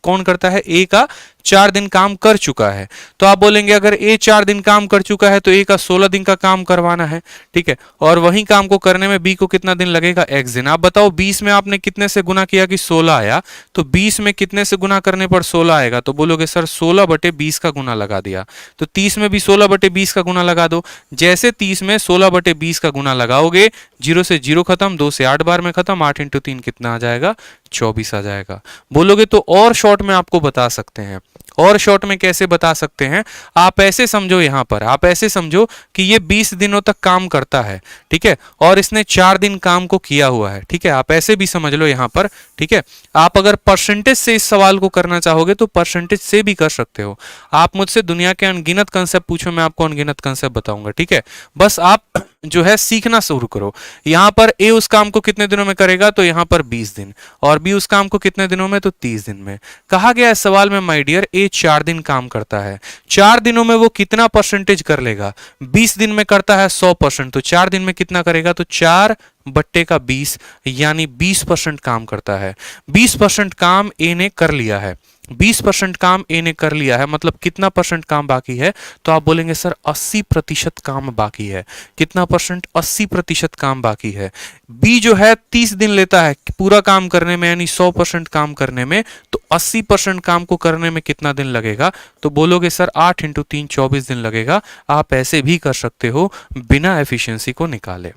कौन करता है? ए का 4 दिन काम कर चुका है। तो आप बोलेंगे अगर ए 4 दिन काम कर चुका है तो ए का 16 दिन का काम करवाना है, ठीक है, और वही काम को करने में बी को कितना दिन लगेगा, x दिन। आप बताओ 20 में आपने कितने से गुना किया कि 16 आया, तो 20 में कितने से गुना करने पर 16 आएगा, तो बोलोगे सर 16 बटे 20 का गुना लगा दिया। तो 30 में भी 16 बटे 20 का गुना लगा दो। जैसे 30 में 16 बटे 20 का गुना लगाओगे, 0 से 0 खत्म, 2 से 8 बार में खत्म, 8 इंटू 3 कितना आ जाएगा, 24 आ जाएगा। बोलोगे तो और शॉर्ट में आपको बता सकते हैं। और शॉर्ट में कैसे बता सकते हैं, आप ऐसे समझो, यहां पर आप ऐसे समझो कि ये 20 दिनों तक काम करता है, ठीक है, और इसने 4 दिन काम को किया हुआ है, ठीक है, आप ऐसे भी समझ लो यहां पर, ठीक है। आप अगर परसेंटेज से इस सवाल को करना चाहोगे तो परसेंटेज से भी कर सकते हो। आप मुझसे दुनिया के अनगिनत कंसेप्ट पूछो, मैं आपको अनगिनत कंसेप्ट बताऊंगा, ठीक है। बस आप जो है सीखना शुरू करो। यहां पर ए उस काम को कितने दिनों में करेगा, तो यहां पर 20 दिन, और बी उस काम को कितने दिनों में, तो 30 दिन में। कहा गया है सवाल में माय डियर ए 4 दिन काम करता है, 4 दिनों में वो कितना परसेंटेज कर लेगा, 20 दिन में करता है 100%, तो 4 दिन में कितना करेगा, तो 4 बट्टे का 20 यानी 20% काम करता है। 20% काम ए ने कर लिया है, 20% काम ए ने कर लिया है, मतलब कितना परसेंट काम बाकी है, तो आप बोलेंगे सर 80% काम बाकी है। कितना परसेंट, 80% काम बाकी है। बी जो है 30 दिन लेता है पूरा काम करने में, यानी 100% काम करने में, तो 80% काम को करने में कितना दिन लगेगा, तो बोलोगे सर 8 इंटू 3 24 दिन लगेगा। आप ऐसे भी कर सकते हो बिना एफिशिएंसी को निकाले।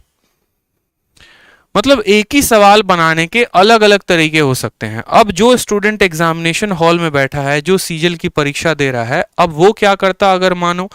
मतलब एक ही सवाल बनाने के अलग अलग तरीके हो सकते हैं। अब जो स्टूडेंट एग्जामिनेशन हॉल में बैठा है, जो सीजल की परीक्षा दे रहा है, अब वो क्या करता, अगर मानो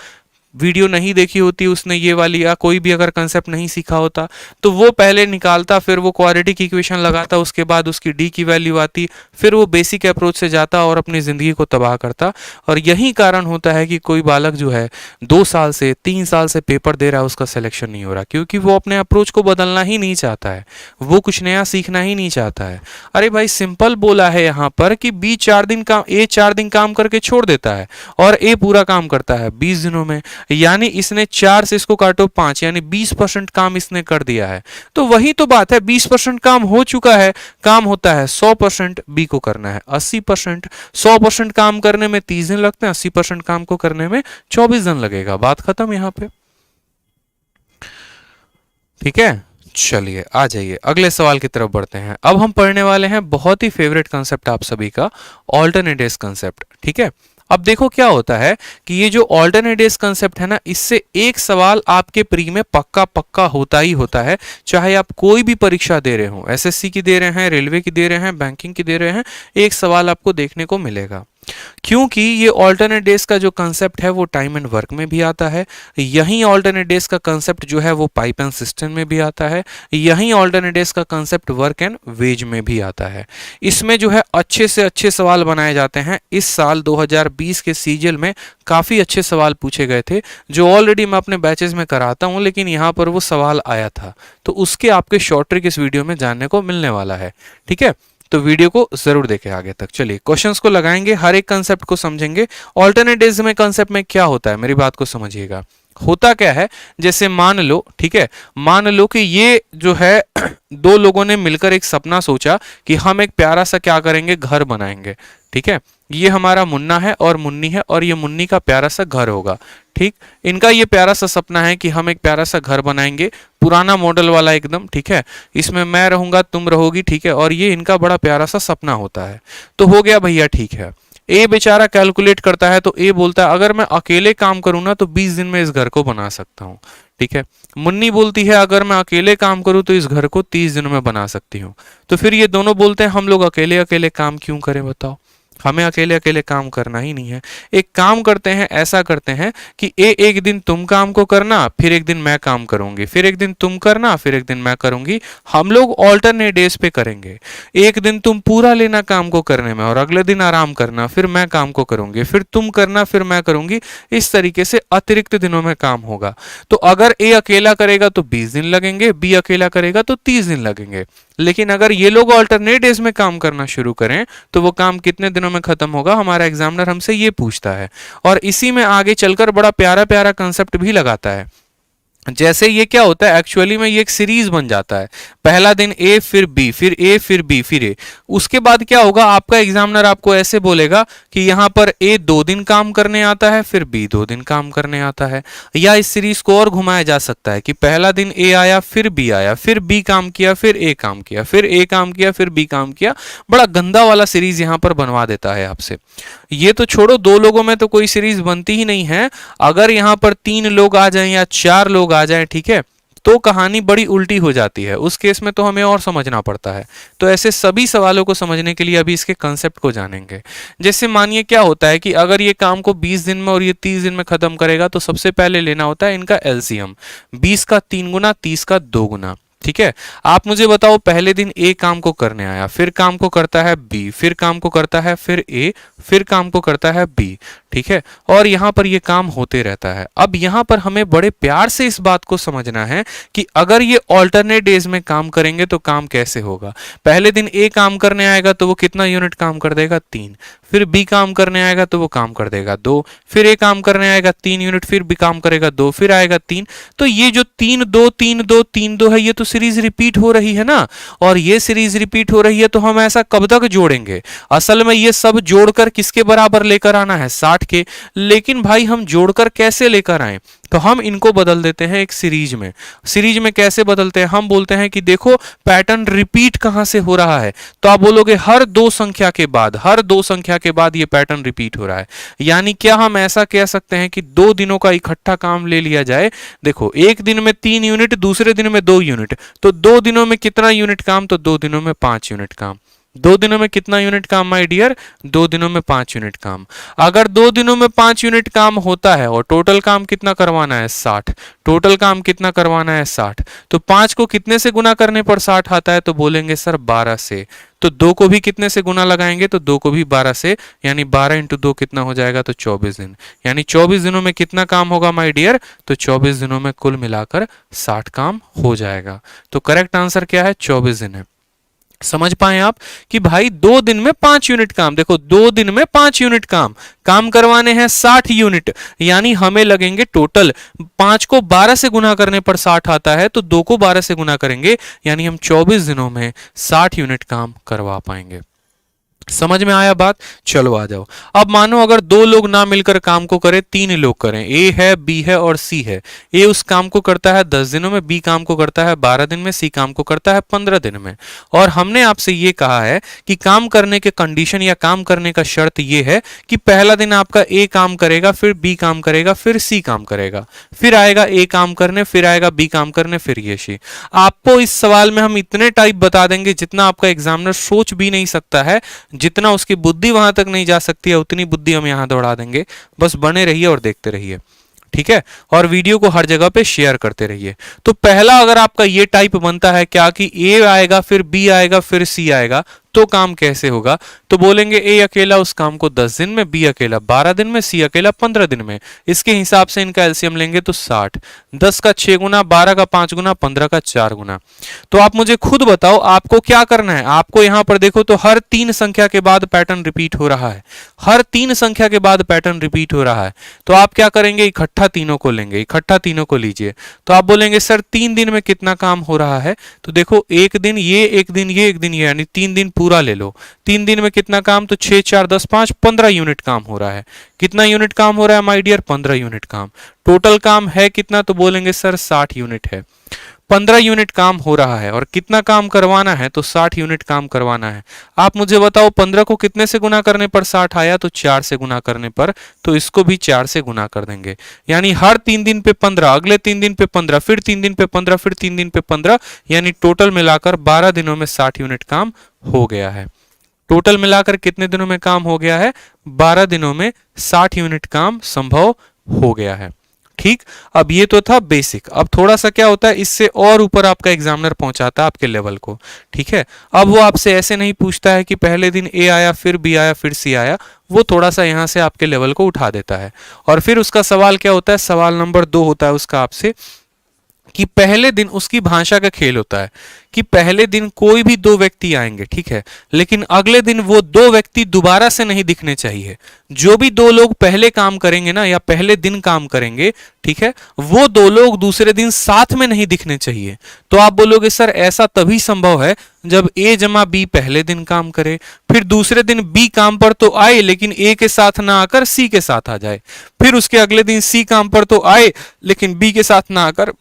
वीडियो नहीं देखी होती उसने ये वाली, या कोई भी अगर कंसेप्ट नहीं सीखा होता, तो वो पहले निकालता, फिर वो क्वाड्रेटिक इक्वेशन लगाता, उसके बाद उसकी डी की वैल्यू आती, फिर वो बेसिक अप्रोच से जाता और अपनी ज़िंदगी को तबाह करता। और यही कारण होता है कि कोई बालक जो है 2 साल से 3 साल से पेपर दे रहा है, उसका सिलेक्शन नहीं हो रहा, क्योंकि वो अपने अप्रोच को बदलना ही नहीं चाहता है, वो कुछ नया सीखना ही नहीं चाहता है। अरे भाई सिंपल बोला है यहाँ पर कि बी 4 दिन काम, ए 4 दिन काम करके छोड़ देता है और ए पूरा काम करता है 20 दिनों में, यानी इसने 4 से इसको काटो 5, यानी 20% काम इसने कर दिया है। तो वही तो बात है, 20% काम हो चुका है। काम होता है 100%, बी को करना है 80%। 100% काम करने में 30 दिन लगते हैं, 80% काम को करने में 24 दिन लगेगा। बात खत्म यहां पे, ठीक है। चलिए आ जाइए अगले सवाल की तरफ बढ़ते हैं। अब हम पढ़ने वाले हैं बहुत ही फेवरेट कंसेप्ट आप सभी का, ऑल्टरनेट डेज कंसेप्ट, ठीक है। अब देखो क्या होता है कि ये जो ऑल्टरनेट डेज कंसेप्ट है ना, इससे एक सवाल आपके प्री में पक्का पक्का होता ही होता है, चाहे आप कोई भी परीक्षा दे रहे हो, एसएससी की दे रहे हैं, रेलवे की दे रहे हैं, बैंकिंग की दे रहे हैं, एक सवाल आपको देखने को मिलेगा। क्योंकि ये ऑल्टरनेट डेज का जो कंसेप्ट है वो टाइम एंड वर्क में भी आता है, यही ऑल्टरनेट डेज का कंसेप्ट जो है वो पाइप एंड सिस्टम में भी आता है, यही ऑल्टरनेट डेज का कंसेप्ट वर्क एंड वेज में भी आता है। इसमें जो है अच्छे से अच्छे सवाल बनाए जाते हैं। इस साल 2020 के सीजल में काफ़ी अच्छे सवाल पूछे गए थे, जो ऑलरेडी मैं अपने बैचेस में कराता हूँ, लेकिन यहाँ पर वो सवाल आया था, तो उसके आपके शॉर्ट ट्रिक इस वीडियो में जानने को मिलने वाला है, ठीक है। तो वीडियो को जरूर देखें आगे तक। चलिए क्वेश्चंस को लगाएंगे, हर एक कंसेप्ट को समझेंगे। ऑल्टरनेट डेज में कंसेप्ट में क्या होता है, मेरी बात को समझिएगा। होता क्या है, जैसे मान लो, ठीक है, मान लो कि ये जो है दो लोगों ने मिलकर एक सपना सोचा कि हम एक प्यारा सा क्या करेंगे, घर बनाएंगे, ठीक है। ये हमारा मुन्ना है और मुन्नी है, और ये मुन्नी का प्यारा सा घर होगा, ठीक। इनका ये प्यारा सा सपना है कि हम एक प्यारा सा घर बनाएंगे, पुराना मॉडल वाला एकदम, ठीक है। इसमें मैं रहूंगा, तुम रहोगी, ठीक है, और ये इनका बड़ा प्यारा सा सपना होता है। तो हो गया भैया, ठीक है। ए बेचारा कैलकुलेट करता है, तो ए बोलता है अगर मैं अकेले काम करूं ना तो 20 दिन में इस घर को बना सकता हूं, ठीक है। मुन्नी बोलती है अगर मैं अकेले काम करूं तो इस घर को 30 दिनों में बना सकती हूं। तो फिर ये दोनों बोलते हैं हम लोग अकेले अकेले काम क्यों करें, बताओ, हमें अकेले अकेले काम करना ही नहीं है। एक काम करते हैं, ऐसा करते हैं कि एक दिन तुम काम को करना, फिर एक दिन मैं काम करूंगी, फिर एक दिन तुम करना, फिर एक दिन मैं करूंगी। हम लोग ऑल्टरनेट डेज पे करेंगे। एक दिन तुम पूरा लेना काम को करने में और अगले दिन आराम करना, फिर मैं काम को करूंगी, फिर तुम करना, फिर मैं करूंगी। इस तरीके से अतिरिक्त दिनों में काम होगा। तो अगर ए अकेला करेगा तो 20 दिन लगेंगे, बी अकेला करेगा तो 30 दिन लगेंगे। लेकिन अगर ये लोग ऑल्टरनेट डेज में काम करना शुरू करें तो वो काम कितने दिनों में खत्म होगा, हमारा एग्जामिनर हमसे ये पूछता है। और इसी में आगे चलकर बड़ा प्यारा प्यारा कंसेप्ट भी लगाता है। जैसे ये क्या होता है एक्चुअली में, ये एक सीरीज बन जाता है। पहला दिन ए फिर बी फिर ए फिर बी फिर ए। उसके बाद क्या होगा, आपका एग्जामिनर आपको ऐसे बोलेगा कि यहाँ पर ए 2 दिन काम करने आता है फिर बी 2 दिन काम करने आता है। या इस सीरीज को और घुमाया जा सकता है कि पहला दिन ए आया फिर बी आया फिर बी काम किया फिर ए काम किया फिर ए काम किया फिर बी काम किया। बड़ा गंदा वाला सीरीज यहाँ पर बनवा देता है आपसे। ये तो छोड़ो, 2 लोगों में तो कोई सीरीज बनती ही नहीं है। अगर यहाँ पर 3 लोग आ जाएं या 4 लोग आ जाएं, ठीक है, तो कहानी बड़ी उल्टी हो जाती है। उस केस में तो हमें और समझना पड़ता है। तो ऐसे सभी सवालों को समझने के लिए अभी इसके कंसेप्ट को जानेंगे। जैसे मानिए क्या होता है कि अगर ये काम को 20 दिन में और ये 30 दिन में खत्म करेगा, तो सबसे पहले लेना होता है इनका एलसीएम। 20 का 3 गुना, 30 का 2 गुना। ठीक है, आप मुझे बताओ, पहले दिन ए काम को करने आया, फिर काम को करता है बी, फिर काम को करता है फिर ए, फिर काम को करता है बी। ठीक है, और यहां पर ये काम होते रहता है। अब यहां पर हमें बड़े प्यार से इस बात को समझना है कि अगर ये ऑल्टरनेट डेज में काम करेंगे तो काम कैसे होगा। पहले दिन ए काम करने आएगा तो वो कितना यूनिट काम कर देगा, 3। फिर बी काम करने आएगा तो वो काम कर देगा 2। फिर ए काम करने आएगा 3 यूनिट, फिर बी काम करेगा 2, फिर आएगा 3। तो ये जो 3 2 3 2 3 2 है, ये तो सीरीज रिपीट हो रही है ना। और ये सीरीज रिपीट हो रही है तो हम ऐसा कब तक जोड़ेंगे। असल में ये सब जोड़कर किसके बराबर लेकर आना है, 60 के। लेकिन भाई हम जोड़कर कैसे लेकर आए, तो हम इनको बदल देते हैं एक सीरीज में। सीरीज में कैसे बदलते हैं, हम बोलते हैं कि देखो पैटर्न रिपीट कहां से हो रहा है। तो आप बोलोगे हर 2 संख्या के बाद, हर 2 संख्या के बाद ये पैटर्न रिपीट हो रहा है। यानी क्या हम ऐसा कह सकते हैं कि 2 दिनों का इकट्ठा काम ले लिया जाए। देखो, एक दिन में 3 यूनिट, दूसरे दिन में 2 यूनिट, तो 2 दिनों में कितना यूनिट काम, तो 2 दिनों में 5 यूनिट काम। 2 दिनों में कितना यूनिट काम माय डियर, 2 दिनों में 5 यूनिट काम। अगर 2 दिनों में 5 यूनिट काम होता है और टोटल काम कितना करवाना है, 60। टोटल काम कितना करवाना है, 60। तो 5 को कितने से गुना करने पर 60 आता है, तो बोलेंगे सर 12 से। तो 2 को भी कितने से गुना लगाएंगे, तो 2 को भी 12 से, यानी 12 इंटू 2 कितना हो जाएगा, तो 24 दिन। यानी 24 दिनों में कितना काम होगा माय डियर, तो 24 दिनों में कुल मिलाकर 60 काम हो जाएगा। तो करेक्ट आंसर क्या है, 24 दिन है। समझ पाए आप कि भाई 2 दिन में 5 यूनिट काम। देखो, 2 दिन में 5 यूनिट काम करवाने हैं 60 यूनिट, यानी हमें लगेंगे टोटल। 5 को 12 से गुना करने पर 60 आता है, तो 2 को 12 से गुना करेंगे, यानी हम 24 दिनों में 60 यूनिट काम करवा पाएंगे। समझ में आया बात। चलो आ जाओ। अब मानो अगर 2 लोग ना मिलकर काम को करें, 3 लोग करें, ए है, बी है और सी है। ए उस काम को करता है 10 दिनों में, बी काम को करता है 12 दिन में, सी काम को करता है 15 दिन में। और हमने आपसे ये कहा है कि काम करने के कंडीशन या काम करने का शर्त ये है कि पहला दिन आपका ए काम करेगा, फिर बी काम करेगा, फिर सी काम करेगा, फिर आएगा ए काम करने, फिर आएगा बी काम करने, फिर ये सी। आपको इस सवाल में हम इतने टाइप बता देंगे जितना आपका एग्जामिनर सोच भी नहीं सकता है। जितना उसकी बुद्धि वहां तक नहीं जा सकती है, उतनी बुद्धि हम यहां दौड़ा देंगे। बस बने रहिए और देखते रहिए, ठीक है। और वीडियो को हर जगह पे शेयर करते रहिए। तो पहला अगर आपका ये टाइप बनता है क्या कि ए आएगा, फिर बी आएगा, फिर सी आएगा, तो काम कैसे होगा, तो बोलेंगे ए अकेला उस काम को 10 दिन में, बी अकेला 12 दिन में, सी अकेला 15 दिन में। इसके हिसाब से इनका एलसीएम लेंगे तो 60। 10 का 6 गुना, 12 का 5 गुना, 15 का 4 गुना। तो आप मुझे खुद बताओ आपको क्या करना है। आपको यहां पर देखो तो हर 3 संख्या के बाद पैटर्न रिपीट हो रहा है। हर 3 संख्या के बाद पैटर्न रिपीट हो रहा है। तो आप क्या करेंगे, इकट्ठा तीनों को लेंगे, इकट्ठा तीनों को लीजिए। तो आप बोलेंगे सर 3 दिन में कितना काम हो रहा है, तो देखो एक दिन ये, एक दिन ये, एक दिन ये, यानी 3 दिन पूरा ले लो। 3 दिन में कितना काम, तो 6 4 10 5 15 यूनिट काम हो रहा है। कितना यूनिट काम हो रहा है माय डियर, 15 यूनिट काम। टोटल काम है कितना, तो बोलेंगे सर 60 यूनिट है। 15 यूनिट काम हो रहा है और कितना काम करवाना है, तो 60 यूनिट काम करवाना है। आप मुझे बताओ 15 को कितने से गुना करने पर 60 आया, तो 4 से गुना करने पर, तो इसको भी 4 से गुना कर देंगे। यानी हर 3 दिन पे 15, अगले 3 दिन पे 15, फिर 3 दिन पे 15, फिर 3 दिन पे 15, यानी टोटल मिलाकर 12 दिनों में 60 यूनिट काम हो गया है। टोटल मिलाकर कितने दिनों में काम हो गया है, 12 दिनों में 60 यूनिट काम संभव हो गया है। ठीक, अब ये तो था बेसिक। अब थोड़ा सा क्या होता है, इससे और ऊपर आपका एग्जामिनर पहुंचाता है आपके लेवल को। ठीक है, अब वो आपसे ऐसे नहीं पूछता है कि पहले दिन ए आया, फिर बी आया, फिर सी आया। वो थोड़ा सा यहां से आपके लेवल को उठा देता है। और फिर उसका सवाल क्या होता है, सवाल नंबर 2 होता है उसका आपसे कि पहले दिन उसकी भाषा का खेल होता है कि पहले दिन कोई भी दो व्यक्ति आएंगे, ठीक है, लेकिन अगले दिन वो दो व्यक्ति दोबारा से नहीं दिखने चाहिए। जो भी दो लोग पहले काम करेंगे ना, या पहले दिन काम करेंगे, ठीक है, वो दो लोग दूसरे दिन साथ में नहीं दिखने चाहिए। तो आप बोलोगे सर ऐसा तभी संभव है जब ए जमा बी पहले दिन काम करे, फिर दूसरे दिन बी काम पर तो आए लेकिन ए के साथ ना आकर सी के साथ आ जाए, फिर उसके अगले दिन सी काम पर तो आए लेकिन बी के साथ ना आकर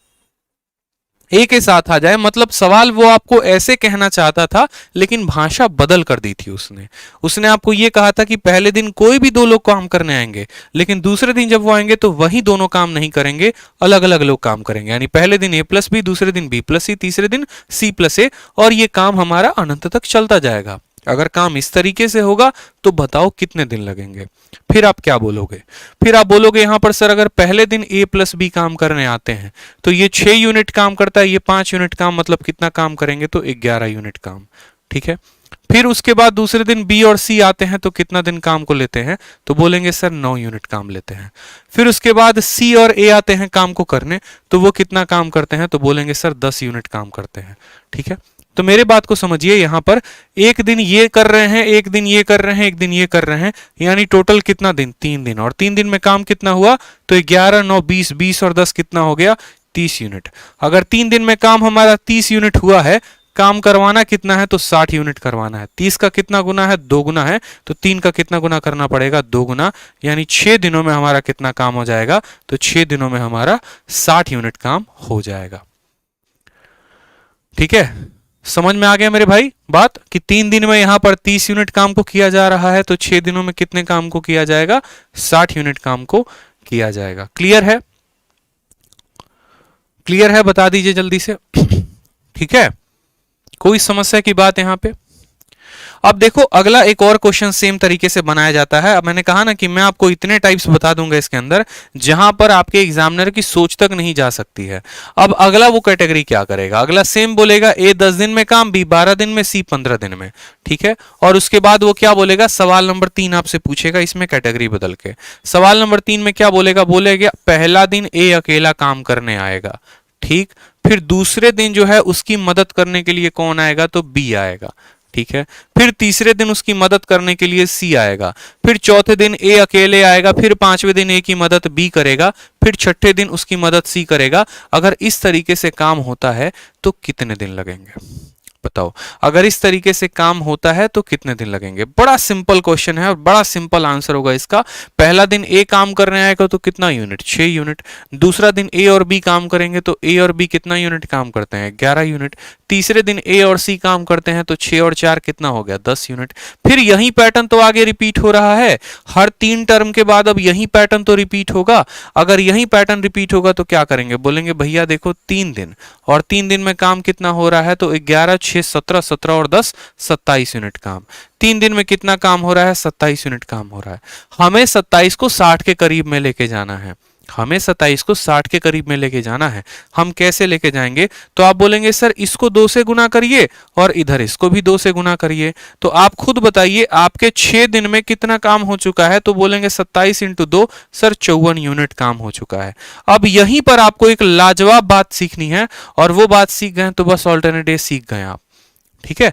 ए के साथ आ जाए। मतलब सवाल वो आपको ऐसे कहना चाहता था लेकिन भाषा बदल कर दी थी उसने। उसने आपको ये कहा था कि पहले दिन कोई भी दो लोग काम करने आएंगे, लेकिन दूसरे दिन जब वो आएंगे तो वही दोनों काम नहीं करेंगे, अलग अलग लोग काम करेंगे। यानी पहले दिन ए प्लस बी, दूसरे दिन बी प्लस सी, तीसरे दिन सी प्लस ए, और ये काम हमारा अनंत तक चलता जाएगा। अगर काम इस तरीके से होगा तो बताओ कितने दिन लगेंगे। फिर आप क्या बोलोगे? फिर आप बोलोगे यहां पर सर अगर पहले दिन ए प्लस बी काम करने आते हैं तो ये 6 यूनिट काम करता है, ये 5 यूनिट काम, मतलब कितना काम करेंगे? तो 11 यूनिट काम, ठीक है। फिर उसके बाद दूसरे दिन बी और सी आते हैं तो कितना दिन काम को लेते हैं? तो बोलेंगे सर 9 यूनिट काम लेते हैं। फिर उसके बाद सी और ए आते हैं काम को करने, तो वो कितना काम करते हैं? तो बोलेंगे सर 10 यूनिट काम करते हैं, ठीक है। तो मेरे बात को समझिए, यहां पर एक दिन ये कर रहे हैं, एक दिन ये कर रहे हैं, एक दिन ये कर रहे हैं, यानी टोटल कितना दिन? 3 दिन। और 3 दिन में काम कितना हुआ? तो 11 9 20, 20 और 10 कितना हो गया? 30 यूनिट। अगर 3 दिन में काम हमारा 30 यूनिट हुआ है, काम करवाना कितना है? तो 60 यूनिट करवाना है। 30 का कितना गुना है? 2 गुना है, तो 3 का कितना गुना करना पड़ेगा? 2 गुना। यानी 6 दिनों में हमारा कितना काम हो जाएगा? तो 6 दिनों में हमारा 60 यूनिट काम हो जाएगा, ठीक है। समझ में आ गया मेरे भाई बात कि 3 दिन में यहां पर 30 यूनिट काम को किया जा रहा है, तो 6 दिनों में कितने काम को किया जाएगा? 60 यूनिट काम को किया जाएगा। क्लियर है? क्लियर है? बता दीजिए जल्दी से, ठीक है। कोई समस्या की बात यहां पे? अब देखो अगला एक और क्वेश्चन सेम तरीके से बनाया जाता है। अब मैंने कहा ना कि मैं आपको इतने टाइप्स बता दूंगा इसके अंदर जहां पर आपके एग्जामिनर की सोच तक नहीं जा सकती है। अब अगला वो कैटेगरी क्या करेगा? अगला सेम बोलेगा ए 10 दिन में काम, बी 12 दिन में, सी 15 दिन में, ठीक है। और उसके बाद वो क्या बोलेगा? सवाल नंबर 3 आपसे पूछेगा, इसमें कैटेगरी बदल के। सवाल नंबर 3 में क्या बोलेगा? बोलेगा पहला दिन ए अकेला काम करने आएगा, ठीक। फिर दूसरे दिन जो है उसकी मदद करने के लिए कौन आएगा? तो बी आएगा, ठीक है। फिर तीसरे दिन उसकी मदद करने के लिए सी आएगा। फिर चौथे दिन ए अकेले आएगा। फिर पांचवें दिन ए की मदद बी करेगा। फिर छठे दिन उसकी मदद सी करेगा। अगर इस तरीके से काम होता है तो कितने दिन लगेंगे? बताओ, अगर इस तरीके से काम होता है तो कितने दिन लगेंगे? बड़ा सिंपल क्वेश्चन है और बड़ा सिंपल आंसर होगा इसका। पहला दिन ए काम करने आएगा तो कितना यूनिट? 6 यूनिट। दूसरा दिन ए और बी काम करेंगे तो ए और बी कितना यूनिट काम करते हैं? 11 यूनिट। तीसरे दिन ए और सी काम करते हैं तो 6 और 4 कितना हो गया? 10 यूनिट। फिर यही पैटर्न तो आगे रिपीट हो रहा है। हर 3 टर्म के बाद अब यही पैटर्न तो रिपीट होगा। अगर यही पैटर्न रिपीट होगा तो क्या करेंगे? बोलेंगे भैया देखो 3 दिन, और 3 दिन में काम कितना हो रहा है? तो 11 6 17, 17 और 10 27 यूनिट काम। 3 दिन में कितना काम हो रहा है? 27 यूनिट काम हो रहा है। हमें 27 को 60 के करीब में लेके जाना है। हमें 27 को 60 के करीब में लेके जाना है। हम कैसे लेके जाएंगे? तो आप बोलेंगे सर इसको 2 से गुना करिए और इधर इसको भी 2 से गुना करिए। तो आप खुद बताइए आपके 6 दिन में कितना काम हो चुका है? तो बोलेंगे 27 इंटू 2, सर 54 यूनिट काम हो चुका है। अब यहीं पर आपको एक लाजवाब बात सीखनी है, और वो बात सीख गए तो बस ऑल्टरनेट ए सीख गए आप, ठीक है।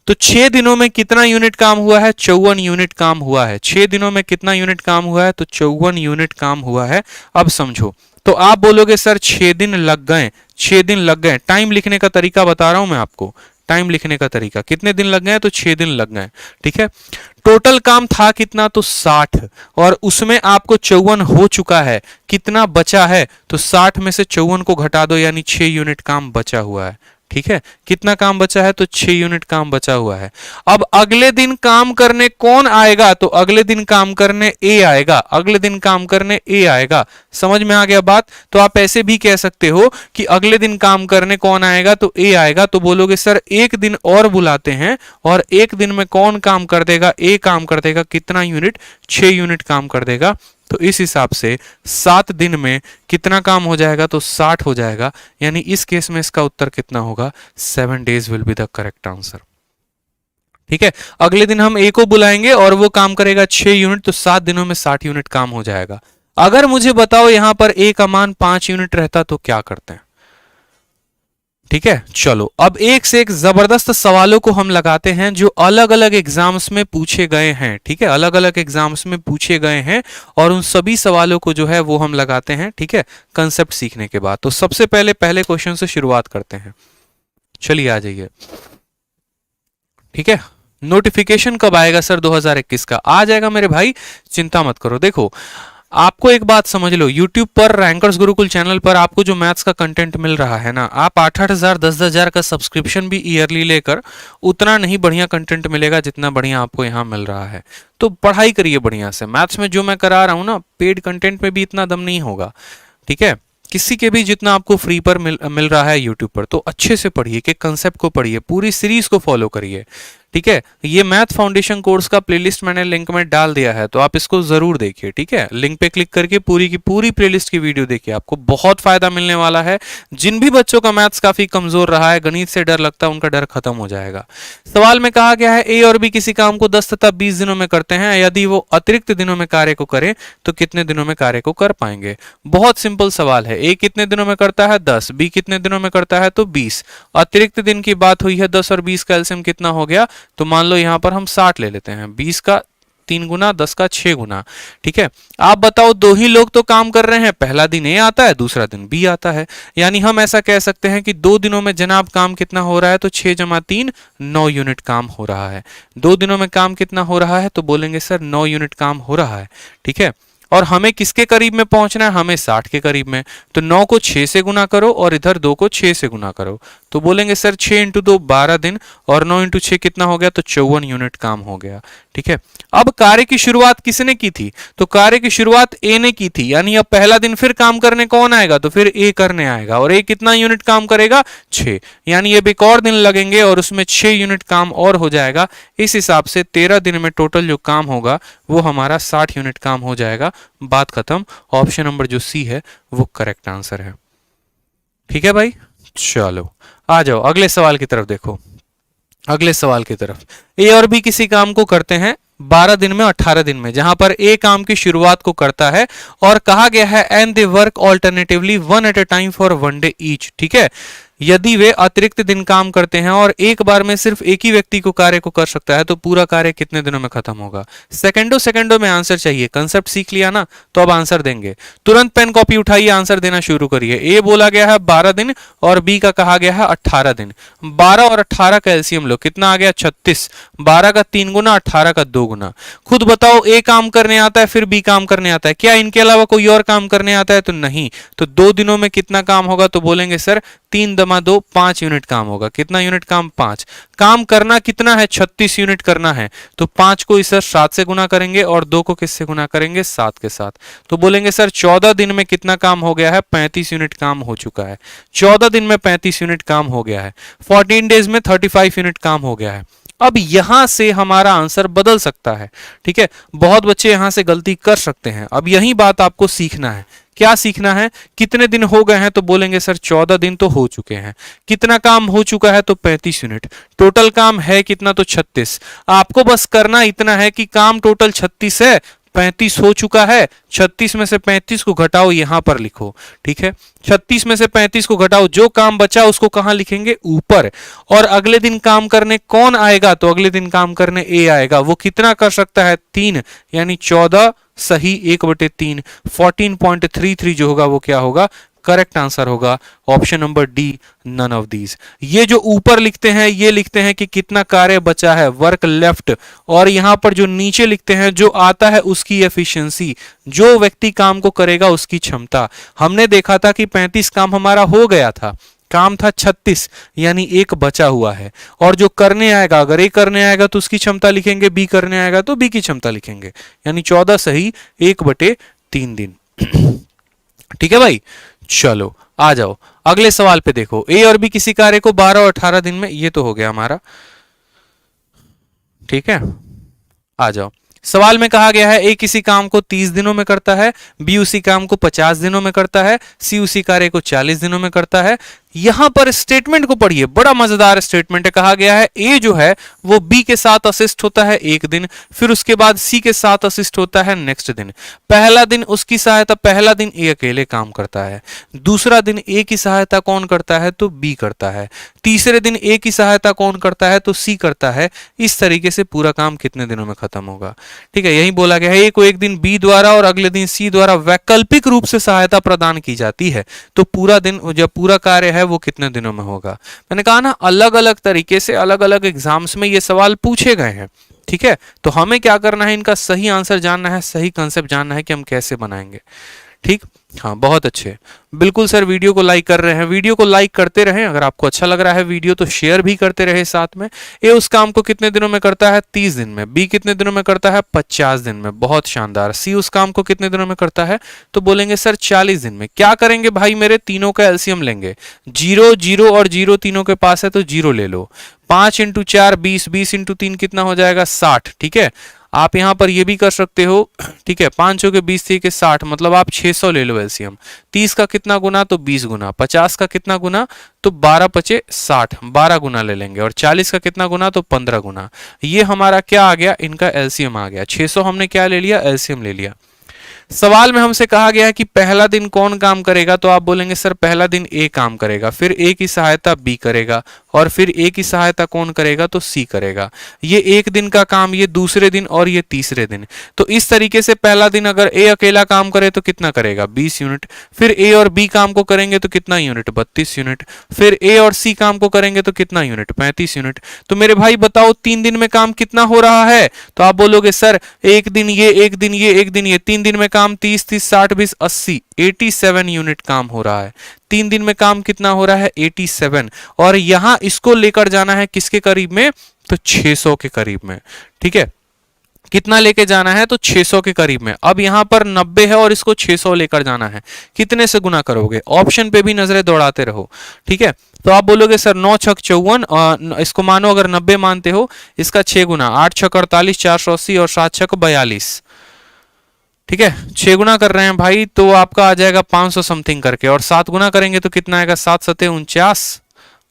तो 6 दिनों में कितना यूनिट काम हुआ है? 54 यूनिट काम हुआ है। 6 दिनों में कितना यूनिट काम हुआ है? तो 54 यूनिट काम हुआ है। अब समझो, तो आप बोलोगे सर 6 दिन लग गए, 6 दिन लग गए। टाइम लिखने का तरीका बता रहा हूं मैं आपको, टाइम लिखने का तरीका। कितने दिन लग गए? तो 6 दिन लग गए, ठीक है। टोटल काम था कितना? तो 60, और उसमें आपको 54 हो चुका है। कितना बचा है? तो 60 में से 54 को घटा दो, यानी 6 यूनिट काम बचा हुआ है, ठीक है। कितना काम बचा है? तो 6 यूनिट काम बचा हुआ है। अब अगले दिन काम करने कौन आएगा? तो अगले दिन काम करने ए आएगा। अगले दिन काम करने ए आएगा। समझ में आ गया बात? तो आप ऐसे भी कह सकते हो कि अगले दिन काम करने कौन आएगा? तो ए आएगा। तो बोलोगे सर एक दिन और बुलाते हैं, और एक दिन में कौन काम कर देगा? ए काम कर देगा। कितना यूनिट? 6 यूनिट काम कर देगा। तो इस हिसाब से 7 दिन में कितना काम हो जाएगा? तो 60 हो जाएगा। यानी इस केस में इसका उत्तर कितना होगा? 7 days will be the correct answer, ठीक है। अगले दिन हम ए को बुलाएंगे और वो काम करेगा 6 यूनिट, तो 7 दिनों में 60 यूनिट काम हो जाएगा। अगर मुझे बताओ यहां पर ए का मान 5 यूनिट रहता तो क्या करते हैं? ठीक है, चलो अब एक से एक जबरदस्त सवालों को हम लगाते हैं जो अलग अलग एग्जाम्स में पूछे गए हैं। ठीक है, अलग अलग एग्जाम्स में पूछे गए हैं और उन सभी सवालों को जो है वो हम लगाते हैं। ठीक है, कंसेप्ट सीखने के बाद। तो सबसे पहले पहले क्वेश्चन से शुरुआत करते हैं। चलिए आ जाइए। ठीक है, नोटिफिकेशन कब आएगा सर 2021 का? आ जाएगा मेरे भाई, चिंता मत करो। देखो, आपको एक बात समझ लो, YouTube पर रैंकर्स गुरुकुल चैनल पर आपको जो मैथ्स का कंटेंट मिल रहा है ना, आप 8-8 हज़ार 10-10 हज़ार का सब्सक्रिप्शन भी ईयरली लेकर उतना नहीं बढ़िया कंटेंट मिलेगा जितना बढ़िया आपको यहाँ मिल रहा है। तो पढ़ाई करिए बढ़िया से। मैथ्स में जो मैं करा रहा हूँ ना, पेड कंटेंट में भी इतना दम नहीं होगा। ठीक है, किसी के भी जितना आपको फ्री पर मिल रहा है यूट्यूब पर, तो अच्छे से पढ़िए, कि कंसेप्ट को पढ़िए, पूरी सीरीज को फॉलो करिए। ठीक है, ये मैथ फाउंडेशन कोर्स का प्लेलिस्ट मैंने लिंक में डाल दिया है, तो आप इसको जरूर देखिए। ठीक है, लिंक पे क्लिक करके पूरी की पूरी प्लेलिस्ट की वीडियो देखिए, आपको बहुत फायदा मिलने वाला है। जिन भी बच्चों का मैथ्स काफी कमजोर रहा है, गणित से डर लगता है, उनका डर खत्म हो जाएगा। सवाल में कहा गया है ए और बी किसी काम को 10 तथा 20 दिनों में करते हैं, यदि वो अतिरिक्त दिनों में कार्य को करें तो कितने दिनों में कार्य को कर पाएंगे? बहुत सिंपल सवाल है। ए कितने दिनों में करता है? 10। बी कितने दिनों में करता है? तो 20। अतिरिक्त दिन की बात हुई है, 10 और 20 का एलसीएम कितना हो गया? तो मान लो यहां पर हम 60 ले लेते हैं। 20 का 3 गुना, 10 का 6 गुना। ठीक है, आप बताओ, दो ही लोग तो काम कर रहे हैं, पहला दिन ए आता है, दूसरा दिन बी आता है। यानी हम ऐसा कह सकते हैं कि 2 दिनों में जनाब काम कितना हो रहा है? तो 6 जमा 3 9 यूनिट काम हो रहा है। 2 दिनों में काम कितना हो रहा है? तो बोलेंगे सर 9 यूनिट काम हो रहा है। ठीक है, और हमें किसके करीब में पहुंचना है? हमें 60 के करीब में। तो 9 को 6 से गुना करो और इधर 2 को 6 से गुना करो, तो बोलेंगे सर 6 इंटू 2 12 दिन, और 9 इंटू 6 कितना हो गया? तो 54 यूनिट काम हो गया। ठीक है, अब कार्य की शुरुआत किसने की थी? तो कार्य की शुरुआत ए ने की थी, यानी अब पहला दिन फिर काम करने कौन आएगा? तो फिर ए करने आएगा, और ए कितना यूनिट काम करेगा? 6। यानी अब एक और दिन लगेंगे और उसमें 6 यूनिट काम और हो जाएगा। इस हिसाब से 13 दिन में टोटल जो काम होगा वो हमारा 60 यूनिट काम हो जाएगा। बात खत्म। ऑप्शन नंबर जो सी है वो करेक्ट आंसर है। ठीक है भाई, चलो आ जाओ अगले सवाल की तरफ। देखो अगले सवाल की तरफ, ए और बी किसी काम को करते हैं 12 दिन में 18 दिन में, जहां पर ए काम की शुरुआत को करता है और कहा गया है and they work alternatively one at a time for 1 day each. ठीक है, यदि वे अतिरिक्त दिन काम करते हैं और एक बार में सिर्फ एक ही व्यक्ति को कार्य को कर सकता है, तो पूरा कार्य कितने दिनों में खत्म होगा? सेकंडों सेकंडों में आंसर चाहिए। कंसेप्ट सीख लिया ना, तो अब आंसर देंगे। तुरंत पेन कॉपी उठाइए, आंसर देना शुरू करिए। ए बोला गया है 12 दिन और बी का कहा गया है 18 दिन। 12 और 18 का एलसीएम लो, कितना आ गया? 36। 12 का 3 गुना, 18 का 2 गुना। खुद बताओ, ए काम करने आता है फिर बी काम करने आता है, क्या इनके अलावा कोई और काम करने आता है? तो नहीं। तो 2 दिनों में कितना काम होगा? तो बोलेंगे सर 3 दमा 2 5 यूनिट काम होगा। कितना यूनिट काम? 5। काम करना कितना है? 36 यूनिट करना है, तो 5 को इस 7 से गुना करेंगे और 2 को किससे गुना करेंगे? 7 के साथ। तो बोलेंगे सर 14 दिन में कितना काम हो गया है? 35 यूनिट काम हो चुका है। 14 दिन में 35 यूनिट काम हो गया है। 14 डेज में 35 यूनिट काम हो गया है। अब यहां से हमारा आंसर बदल सकता है। ठीक है, बहुत बच्चे यहां से गलती कर सकते हैं। अब यही बात आपको सीखना है। क्या सीखना है? कितने दिन हो गए हैं? तो बोलेंगे सर 14 दिन तो हो चुके हैं। कितना काम हो चुका है? तो 35 यूनिट। टोटल काम है कितना? तो 36। आपको बस करना इतना है कि काम टोटल 36 है, 35 हो चुका है। 36 में से 35 को घटाओ, यहां पर लिखो। ठीक है, 36 में से 35 को घटाओ, जो काम बचा उसको कहां लिखेंगे? ऊपर। और अगले दिन काम करने कौन आएगा? तो अगले दिन काम करने ए आएगा। वो कितना कर सकता है? 3, यानी 14 सही 1/3। 14.33 जो होगा वो क्या होगा? करेक्ट आंसर होगा option number D, none of these. ये जो ऊपर लिखते हैं ये लिखते हैं कि कितना कार्य बचा है, वर्क लेफ्ट, और यहां पर जो नीचे लिखते हैं जो आता है उसकी एफिशिएंसी, जो व्यक्ति काम को करेगा उसकी क्षमता। हमने देखा था कि 35 काम हमारा हो गया था, काम था 36, यानी एक बचा हुआ है। और जो करने आएगा, अगर ए करने आएगा तो उसकी क्षमता लिखेंगे, बी करने आएगा तो बी की क्षमता लिखेंगे, यानी 14 सही 1/3 दिन। ठीक है भाई, चलो आ जाओ अगले सवाल पे। देखो, ए और बी किसी कार्य को 12 और 18 दिन में, ये तो हो गया हमारा। ठीक है, आ जाओ। सवाल में कहा गया है ए किसी काम को 30 दिनों में करता है, बी उसी काम को 50 दिनों में करता है, सी उसी कार्य को 40 दिनों में करता है। यहां पर स्टेटमेंट को पढ़िए, बड़ा मजेदार स्टेटमेंट है। कहा गया है ए जो है वो बी के साथ असिस्ट होता है एक दिन, फिर उसके बाद सी के साथ असिस्ट होता है नेक्स्ट दिन। पहला दिन उसकी सहायता, पहला दिन ए अकेले काम करता है, दूसरा दिन ए की सहायता कौन करता है तो बी करता है, तीसरे दिन ए की सहायता कौन करता है तो सी करता है। इस तरीके से पूरा काम कितने दिनों में खत्म होगा। ठीक है, यही बोला गया है ए को एक दिन बी द्वारा और अगले दिन सी द्वारा वैकल्पिक रूप से सहायता प्रदान की जाती है, तो पूरा दिन जब पूरा कार्य है वो कितने दिनों में होगा। मैंने कहा ना अलग अलग तरीके से अलग अलग एग्जाम्स में ये सवाल पूछे गए हैं। ठीक है, तो हमें क्या करना है, इनका सही आंसर जानना है, सही कंसेप्ट जानना है कि हम कैसे बनाएंगे। ठीक, हाँ बहुत अच्छे, बिल्कुल सर। वीडियो को लाइक कर रहे हैं, वीडियो को लाइक करते रहें। अगर आपको अच्छा लग रहा है वीडियो तो शेयर भी करते रहे साथ में। ए उस काम को कितने दिनों में करता है 30 दिन में, बी कितने दिनों में करता है 50 दिन में, बहुत शानदार। सी उस काम को कितने दिनों में करता है तो बोलेंगे सर 40 दिन में। क्या करेंगे भाई, मेरे तीनों का एलसीएम लेंगे, 0 0 और 0 तीनों के पास है तो 0 ले लो। 5 इंटू 4 20, 20 इंटू 3 कितना हो जाएगा 60। ठीक है, आप यहां पर ये भी कर सकते हो। ठीक है, 5 चौके 20 3 के 60, मतलब आप 600 ले लो एलसीएम। 30 का कितना गुना तो 20 गुना, 50 का कितना गुना तो 12 पचे 60, 12 गुना ले लेंगे, और 40 का कितना गुना तो 15 गुना। ये हमारा क्या आ गया, इनका एलसीएम आ गया। 600 हमने क्या ले लिया, एलसीएम ले लिया। सवाल में हमसे कहा गया है कि पहला दिन कौन काम करेगा, तो आप बोलेंगे सर पहला दिन ए काम करेगा, फिर ए की सहायता बी करेगा, और फिर ए की सहायता कौन करेगा तो सी करेगा। ये एक दिन का काम, ये दूसरे दिन और ये तीसरे दिन। तो इस तरीके से पहला दिन अगर ए अकेला काम करे तो कितना करेगा 20 यूनिट, फिर ए और बी काम को करेंगे तो कितना यूनिट 32 यूनिट, फिर ए और सी काम को करेंगे तो कितना यूनिट 35 यूनिट। तो मेरे भाई बताओ 3 दिन में काम कितना हो रहा है, तो आप बोलोगे सर एक दिन ये, एक दिन ये, एक दिन ये, 3 दिन में काम 30 30 60 20 80, 87 यूनिट काम हो रहा है। 3 दिन में काम कितना हो रहा है 87, और यहां इसको लेकर जाना है किसके करीब में तो 600 के करीब में। ठीक है, कितना लेके जाना है तो 600 के करीब में। अब यहां पर 90 है और इसको 600 लेकर जाना है, कितने से गुना करोगे, ऑप्शन पे भी नजरें दौड़ाते रहो। ठीक है, तो आप बोलोगे सर 9 छक 54, इसको मानो अगर 90 मानते हो, इसका 6 गुना, 8 छक 48, 480 और 7 छक 42। ठीक है, 6 गुना कर रहे हैं भाई तो आपका आ जाएगा 500 समथिंग करके, और 7 गुना करेंगे तो कितना आएगा 7 सते 49,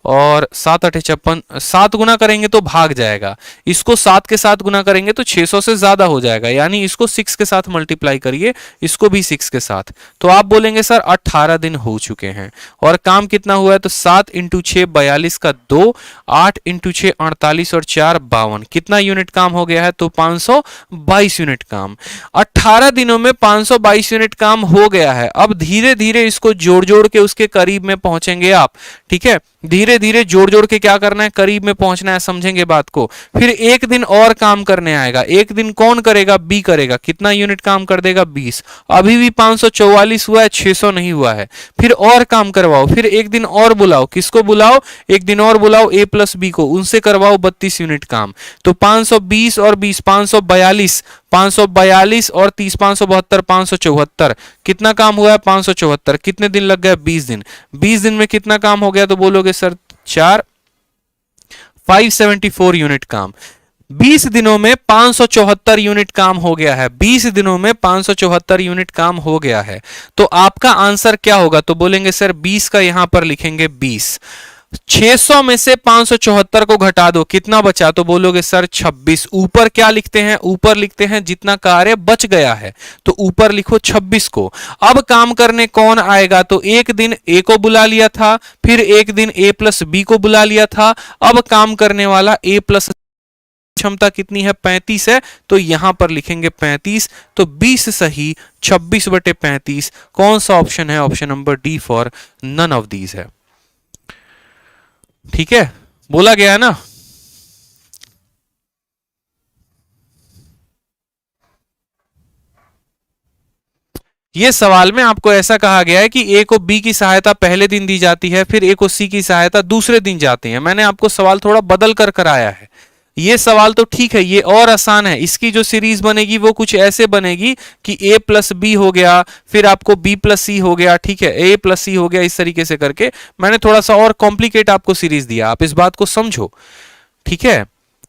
और 7 अठे 56, 7 गुना करेंगे तो भाग जाएगा, इसको 7 के साथ गुना करेंगे तो 600 से ज्यादा हो जाएगा, यानी इसको 6 के साथ मल्टीप्लाई करिए, इसको भी 6 के साथ, तो आप बोलेंगे सर 18 दिन हो चुके हैं। और काम कितना हुआ है तो 7 इंटू 6 42 का 2, 8 इंटू 6 48 और 4 52, कितना यूनिट काम हो गया है तो 522 यूनिट काम। 18 दिनों में 522 यूनिट काम हो गया है। अब धीरे धीरे इसको जोड़ जोड़ के उसके करीब में पहुंचेंगे आप। ठीक है, धीरे धीरे जोड़ जोड़ के क्या करना है, करीब में पहुंचना है, समझेंगे बात को। फिर एक दिन और काम करने आएगा, एक दिन कौन करेगा बी करेगा, कितना यूनिट काम कर देगा 20। अभी भी 544 हुआ है, 600 नहीं हुआ है। फिर और काम करवाओ, फिर एक दिन और बुलाओ, किसको बुलाओ, एक दिन और बुलाओ ए प्लस बी को, उनसे करवाओ 32 यूनिट काम। तो 520 और 20 542, 542 और 30 572 574, कितना काम हुआ है 574, कितने दिन लग गया 20 दिन। 20 दिन में कितना काम हो गया तो बोलोगे सर 4 574 यूनिट काम। 20 दिनों में 574 यूनिट काम हो गया है, 20 दिनों में 574 यूनिट काम हो गया है। तो आपका आंसर क्या होगा तो बोलेंगे सर 20 का यहां पर लिखेंगे 20। 600 में से 574 को घटा दो, कितना बचा तो बोलोगे सर 26। ऊपर क्या लिखते हैं, ऊपर लिखते हैं जितना कार्य बच गया है, तो ऊपर लिखो 26 को। अब काम करने कौन आएगा तो एक दिन ए को बुला लिया था, फिर एक दिन ए प्लस बी को बुला लिया था। अब काम करने वाला ए प्लस क्षमता कितनी है 35 है, तो यहां पर लिखेंगे 35। तो 20 सही, 26 बटे 35। कौन सा ऑप्शन है, option number D for none of these है। ठीक है, बोला गया है ना। ये सवाल में आपको ऐसा कहा गया है कि ए को बी की सहायता पहले दिन दी जाती है, फिर ए को सी की सहायता दूसरे दिन जाती है। मैंने आपको सवाल थोड़ा बदल कर कराया है। ये सवाल तो ठीक है, ये और आसान है। इसकी जो सीरीज बनेगी वो कुछ ऐसे बनेगी कि ए प्लस बी हो गया, फिर आपको बी प्लस सी हो गया, ठीक है, ए प्लस सी हो गया, इस तरीके से करके मैंने थोड़ा सा और कॉम्प्लिकेट आपको सीरीज दिया। आप इस बात को समझो, ठीक है।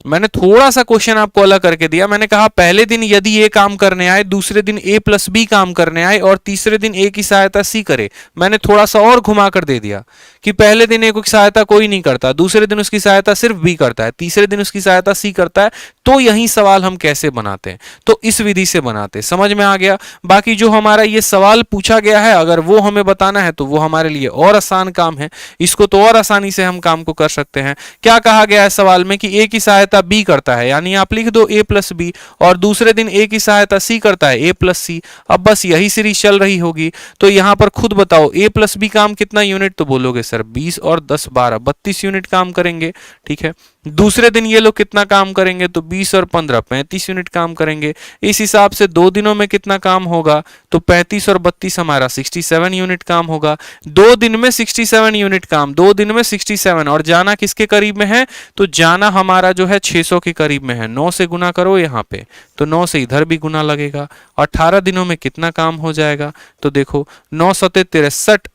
मैंने थोड़ा सा क्वेश्चन आपको अलग करके दिया। मैंने कहा पहले दिन यदि ए काम करने आए, दूसरे दिन ए प्लस बी काम करने आए और तीसरे दिन ए की सहायता सी करे। मैंने थोड़ा सा और घुमा कर दे दिया कि पहले दिन ए की सहायता कोई नहीं करता, दूसरे दिन उसकी सहायता सिर्फ बी करता है, तीसरे दिन उसकी सहायता सी करता है। तो यही सवाल हम कैसे बनाते हैं, तो इस विधि से बनाते हैं। समझ में आ गया? बाकी जो हमारा ये सवाल पूछा गया है, अगर वो हमें बताना है तो वो हमारे लिए और आसान काम है, इसको तो और आसानी से हम काम को कर सकते हैं। क्या कहा गया है सवाल में कि ए की सहायता बी करता है, यानी आप लिख दो ए प्लस बी, और दूसरे दिन ए की सहायता सी करता है, ए प्लस सी। अब बस यही सीरीज चल रही होगी। तो यहां पर खुद बताओ ए प्लस बी काम कितना यूनिट, तो बोलोगे सर 20 और 10 12 32 यूनिट काम करेंगे। ठीक है, दूसरे दिन ये लोग कितना काम करेंगे, तो 20 और 15 35 यूनिट काम करेंगे। इस हिसाब से 2 दिनों में कितना काम होगा, तो 35 और 32 हमारा 67 यूनिट काम होगा। 2 दिन में 67 यूनिट काम, 2 दिन में 67। और जाना किसके करीब में है, तो जाना हमारा जो है 600 के करीब में है। 9 से गुना करो यहाँ पे, तो 9 से इधर भी गुना लगेगा। 18 दिनों में कितना काम हो जाएगा, तो देखो 9 सते 63,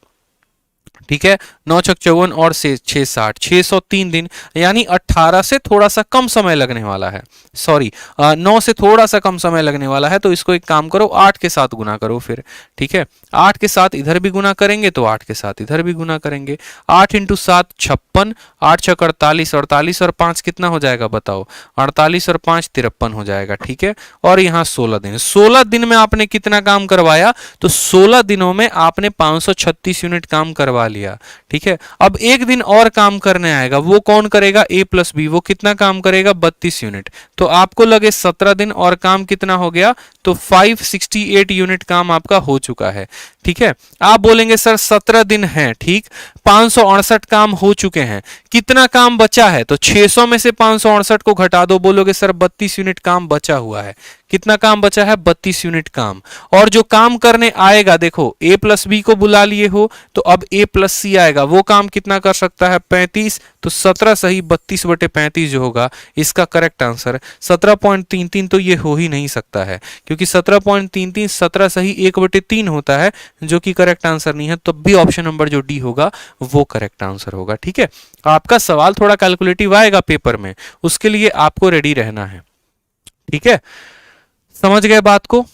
ठीक है, 9 छक 54 और से 6 60, 603 दिन, यानी 18 से थोड़ा सा कम समय लगने वाला है। सॉरी, 9 से थोड़ा सा कम समय लगने वाला है। तो इसको एक काम करो, 8 के साथ गुना करो फिर। ठीक है, 8 के साथ इधर भी गुना करेंगे तो 8 के साथ इधर भी गुना करेंगे। 8 इंटू 7 56, 8 छक 48, 48 और 5 कितना हो जाएगा बताओ, 48 और 5 53 हो जाएगा। ठीक है, और यहाँ 16 दिन, 16 दिन में आपने कितना काम करवाया, तो 16 दिनों में आपने 536 यूनिट काम करवा लिया। ठीक है, अब एक दिन और काम करने आएगा, वो कौन करेगा, ए प्लस बी। वो कितना काम करेगा, 32 यूनिट। तो आपको लगे 17 दिन और काम कितना हो गया, तो 568 यूनिट काम आपका हो चुका है। ठीक है, आप बोलेंगे सर 17 दिन है, ठीक, 568 काम हो चुके हैं, कितना काम बचा है, तो 600 में से 568 को घटा दो, बोलोगे सर 32 यूनिट काम बचा हुआ है। कितना काम बचा है, 32 यूनिट काम। और जो काम करने आएगा, देखो ए प्लस बी को बुला लिए हो, तो अब ए प्लस सी आएगा, वो काम कितना कर सकता है, 35। तो 17 सही 32 बटे 35 जो होगा इसका करेक्ट आंसर 17.33। तो ये हो ही नहीं सकता है, क्योंकि 17.33 17 सही 1/3 होता है, जो कि करेक्ट आंसर नहीं है। तो भी ऑप्शन नंबर जो डी होगा वो करेक्ट आंसर होगा। ठीक है, आपका सवाल थोड़ा कैलकुलेटिव आएगा पेपर में, उसके लिए आपको रेडी रहना है। ठीक है, समझ गए बात को?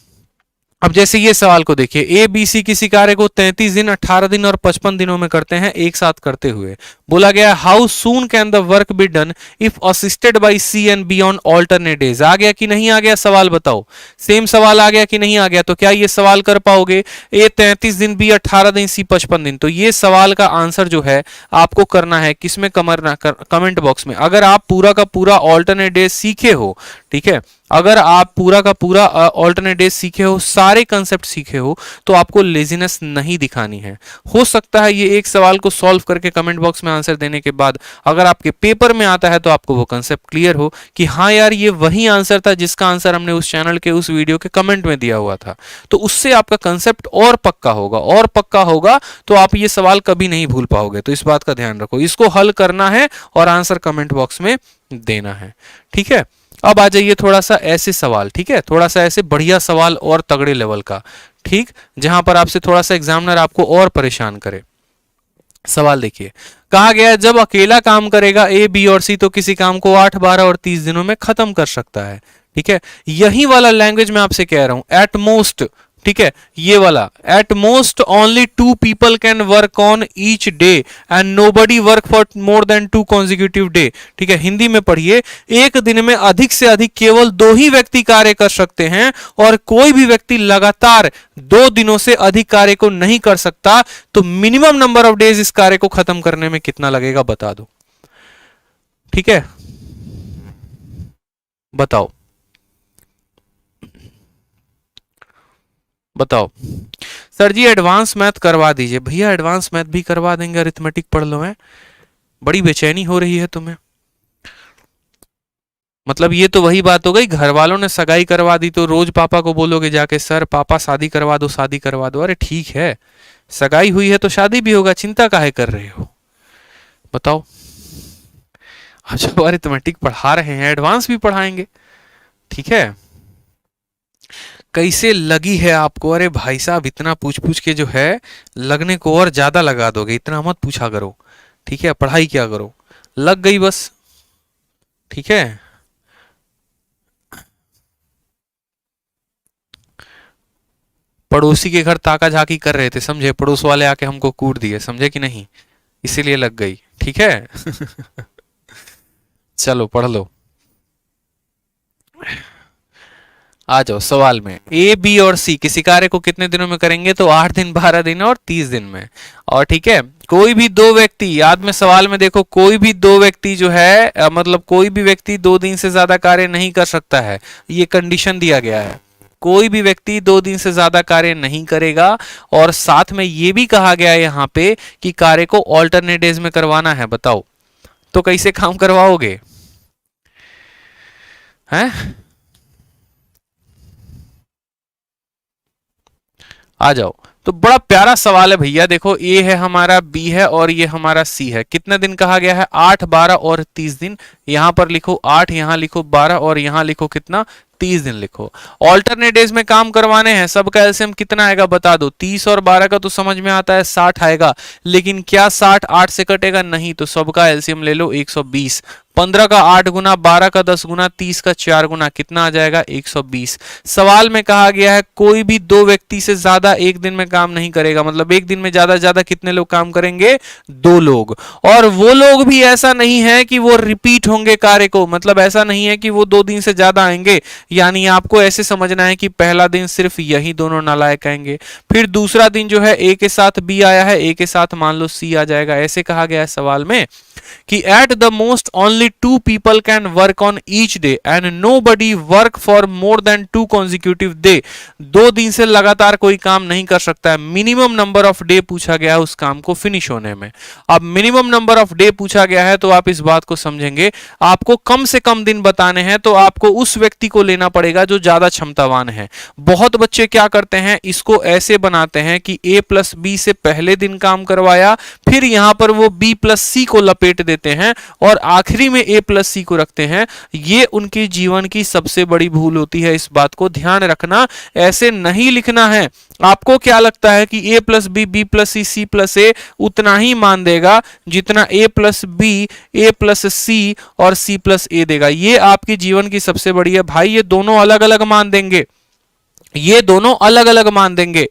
अब जैसे ये सवाल को देखिए, ए बी सी किसी कार्य को 33 दिन 18 दिन और 55 दिनों में करते हैं एक साथ करते हुए। बोला गया how soon can the work be done if assisted by C and B on alternate days. आ गया कि नहीं आ गया सवाल, बताओ। सेम सवाल आ गया कि नहीं आ गया, तो क्या ये सवाल कर पाओगे, ए 33 दिन बी 18 दिन सी 55 दिन। तो ये सवाल का आंसर जो है आपको करना है किसमें, कमेंट बॉक्स में। अगर आप पूरा का पूरा ऑल्टरनेट डेज सीखे हो, ठीक है, अगर आप पूरा का पूरा ऑल्टरनेट डेज सीखे हो, सारे कंसेप्ट सीखे हो, तो आपको लेजीनेस नहीं दिखानी है। हो सकता है ये एक सवाल को सॉल्व करके कमेंट बॉक्स में आंसर देने के बाद अगर आपके पेपर में आता है तो आपको वो कंसेप्ट क्लियर हो कि हाँ यार ये वही आंसर था जिसका आंसर हमने उस चैनल के उस वीडियो के कमेंट में दिया हुआ था। तो उससे आपका कंसेप्ट और पक्का होगा, और पक्का होगा तो आप ये सवाल कभी नहीं भूल पाओगे। तो इस बात का ध्यान रखो, इसको हल करना है और आंसर कमेंट बॉक्स में देना है। ठीक है, अब आ जाइए थोड़ा सा ऐसे सवाल, ठीक है, थोड़ा सा ऐसे बढ़िया सवाल और तगड़े लेवल का, ठीक, जहां पर आपसे थोड़ा सा एग्जामिनर आपको और परेशान करे। सवाल देखिए, कहा गया जब अकेला काम करेगा ए बी और सी तो किसी काम को 8 12 और 30 दिनों में खत्म कर सकता है। ठीक है, यही वाला लैंग्वेज मैं आपसे कह रहा हूं, एट मोस्ट, ठीक है, ये वाला at most only 2 people can work on each day and nobody work for more than 2 consecutive day. ठीक है, हिंदी में पढ़िए, एक दिन में अधिक से अधिक केवल 2 ही व्यक्ति कार्य कर सकते हैं और कोई भी व्यक्ति लगातार 2 दिनों से अधिक कार्य को नहीं कर सकता। तो मिनिमम नंबर ऑफ डेज इस कार्य को खत्म करने में कितना लगेगा बता दो। ठीक है, बताओ बताओ। सर जी एडवांस मैथ करवा दीजिए। भैया एडवांस मैथ भी करवा देंगे, अरिथमेटिक पढ़ लो। है बड़ी बेचैनी हो रही है तुम्हें, मतलब ये तो वही बात हो गई, घर वालों ने सगाई करवा दी तो रोज पापा को बोलोगे जाके सर पापा शादी करवा दो शादी करवा दो। अरे ठीक है, सगाई हुई है तो शादी भी होगा, चिंता काहे कर रहे हो बताओ। अच्छा अरिथमेटिक पढ़ा रहे हैं, एडवांस भी पढ़ाएंगे। ठीक है, कैसे लगी है आपको? अरे भाई साहब इतना पूछ पूछ के जो है लगने को और ज्यादा लगा दोगे, इतना मत पूछा करो। ठीक है, पढ़ाई क्या करो, लग गई बस। ठीक है, पड़ोसी के घर ताका झाकी कर रहे थे, समझे, पड़ोस वाले आके हमको कूट दिए, समझे कि नहीं, इसीलिए लग गई, ठीक है। चलो पढ़ लो, आ जाओ सवाल में। ए बी और सी किसी कार्य को कितने दिनों में करेंगे, तो 8 दिन, 12 दिन और 30 दिन में। और ठीक है, कोई भी दो व्यक्ति, याद में सवाल में देखो, कोई भी दो व्यक्ति जो है मतलब कोई भी व्यक्ति 2 दिन से ज्यादा कार्य नहीं कर सकता है, ये कंडीशन दिया गया है। कोई भी व्यक्ति 2 दिन से ज्यादा कार्य नहीं करेगा, और साथ में ये भी कहा गया है यहाँ पे कि कार्य को ऑल्टरनेट डेज में करवाना है। बताओ तो कैसे काम करवाओगे, हैं? आ जाओ, तो बड़ा प्यारा सवाल है भैया, देखो ए है हमारा, बी है और ये हमारा सी है। कितने दिन कहा गया है, 8, 12 और 30 दिन। यहां पर लिखो 8, यहां लिखो 12 और यहां लिखो कितना, 30 दिन लिखो। ऑल्टरनेट डेज में काम करवाने हैं, सबका एलसीएम कितना आएगा बता दो। 30 और 12 का तो समझ में आता है 60 आएगा, लेकिन क्या 60 8 से कटेगा, नहीं, तो सबका एलसीएम ले लो 120। 15 का 8 गुना, 12 का 10 गुना, 30 का 4 गुना, कितना आ जाएगा, 120। सवाल में कहा गया है कोई भी दो व्यक्ति से ज्यादा एक दिन में काम नहीं करेगा, मतलब एक दिन में ज्यादा से ज्यादा कितने लोग काम करेंगे, 2 लोग। और वो लोग भी ऐसा नहीं है कि वो रिपीट होंगे कार्य को, मतलब ऐसा नहीं है कि वो 2 दिन से ज्यादा आएंगे। यानी आपको ऐसे समझना है कि पहला दिन सिर्फ यही दोनों नालायक आएंगे, फिर दूसरा दिन जो है ए के साथ बी आया है, ए के साथ मान लो सी आ जाएगा। ऐसे कहा गया है सवाल में कि at the most only 2 people can work on each day and nobody work for more than 2 consecutive day. 2 दिन से लगातार कोई काम नहीं कर सकता है। मिनिमम नंबर ऑफ डे पूछा गया है उस काम को फिनिश होने में। अब मिनिमम नंबर ऑफ डे पूछा गया है तो आप इस बात को समझेंगे, आपको कम से कम दिन बताने हैं, तो आपको उस व्यक्ति को लेना पड़ेगा जो ज्यादा क्षमतावान है। बहुत बच्चे क्या करते हैं, इसको ऐसे बनाते हैं कि a प्लस बी से पहले दिन काम करवाया, फिर यहां पर वो b प्लस सी को लपेट देते हैं और आखिरी में a प्लस सी को रखते हैं। ये उनके जीवन की सबसे बड़ी भूल होती है, इस बात को ध्यान रखना। ऐसे नहीं लिखना है। आपको क्या लगता है कि a plus B, B plus C, C plus A उतना ही मान देगा जितना a plus B, A plus C और सी प्लस ए देगा? ये आपकी जीवन की सबसे बड़ी है भाई। ये दोनों अलग अलग मान देंगे, ये दोनों अलग अलग मान देंगे,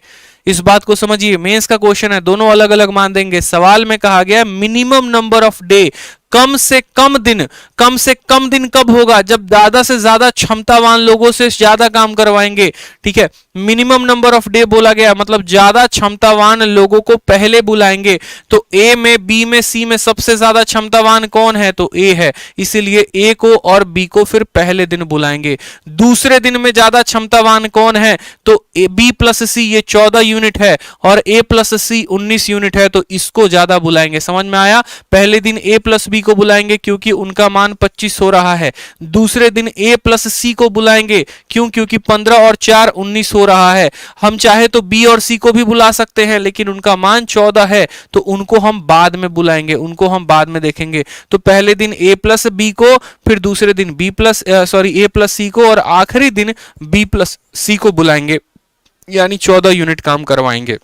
इस बात को समझिए। मेंस का क्वेश्चन है, दोनों अलग अलग मान देंगे। सवाल में कहा गया मिनिमम नंबर ऑफ डे, कम से कम दिन। कम से कम दिन कब होगा, जब ज्यादा से ज्यादा क्षमतावान लोगों से ज्यादा काम करवाएंगे। ठीक है, मिनिमम नंबर ऑफ डे बोला गया, मतलब ज्यादा क्षमतावान लोगों को पहले बुलाएंगे। तो ए में, बी में, सी में सबसे ज्यादा क्षमतावान कौन है, तो ए है, इसीलिए ए को और बी को फिर पहले दिन बुलाएंगे। दूसरे दिन में ज्यादा क्षमतावान कौन है, तो ए बी प्लस सी ये 14 यूनिट है और ए प्लस सी 19 यूनिट है, तो इसको ज्यादा बुलाएंगे। समझ में आया? पहले दिन ए प्लस बी को बुलाएंगे क्योंकि उनका मान 25 हो रहा है। दूसरे दिन ए प्लस सी को बुलाएंगे क्योंकि 15 और 4 19 हो रहा है। हम चाहे तो बी और सी को भी बुला सकते हैं, लेकिन उनका मान 14 है, तो उनको हम बाद में बुलाएंगे, उनको हम बाद में देखेंगे। तो पहले दिन ए प्लस बी को, फिर दूसरे दिन ए प्लस सी को, और आखिरी दिन बी प्लस सी को बुलाएंगे, यानी 14 यूनिट काम करवाएंगे।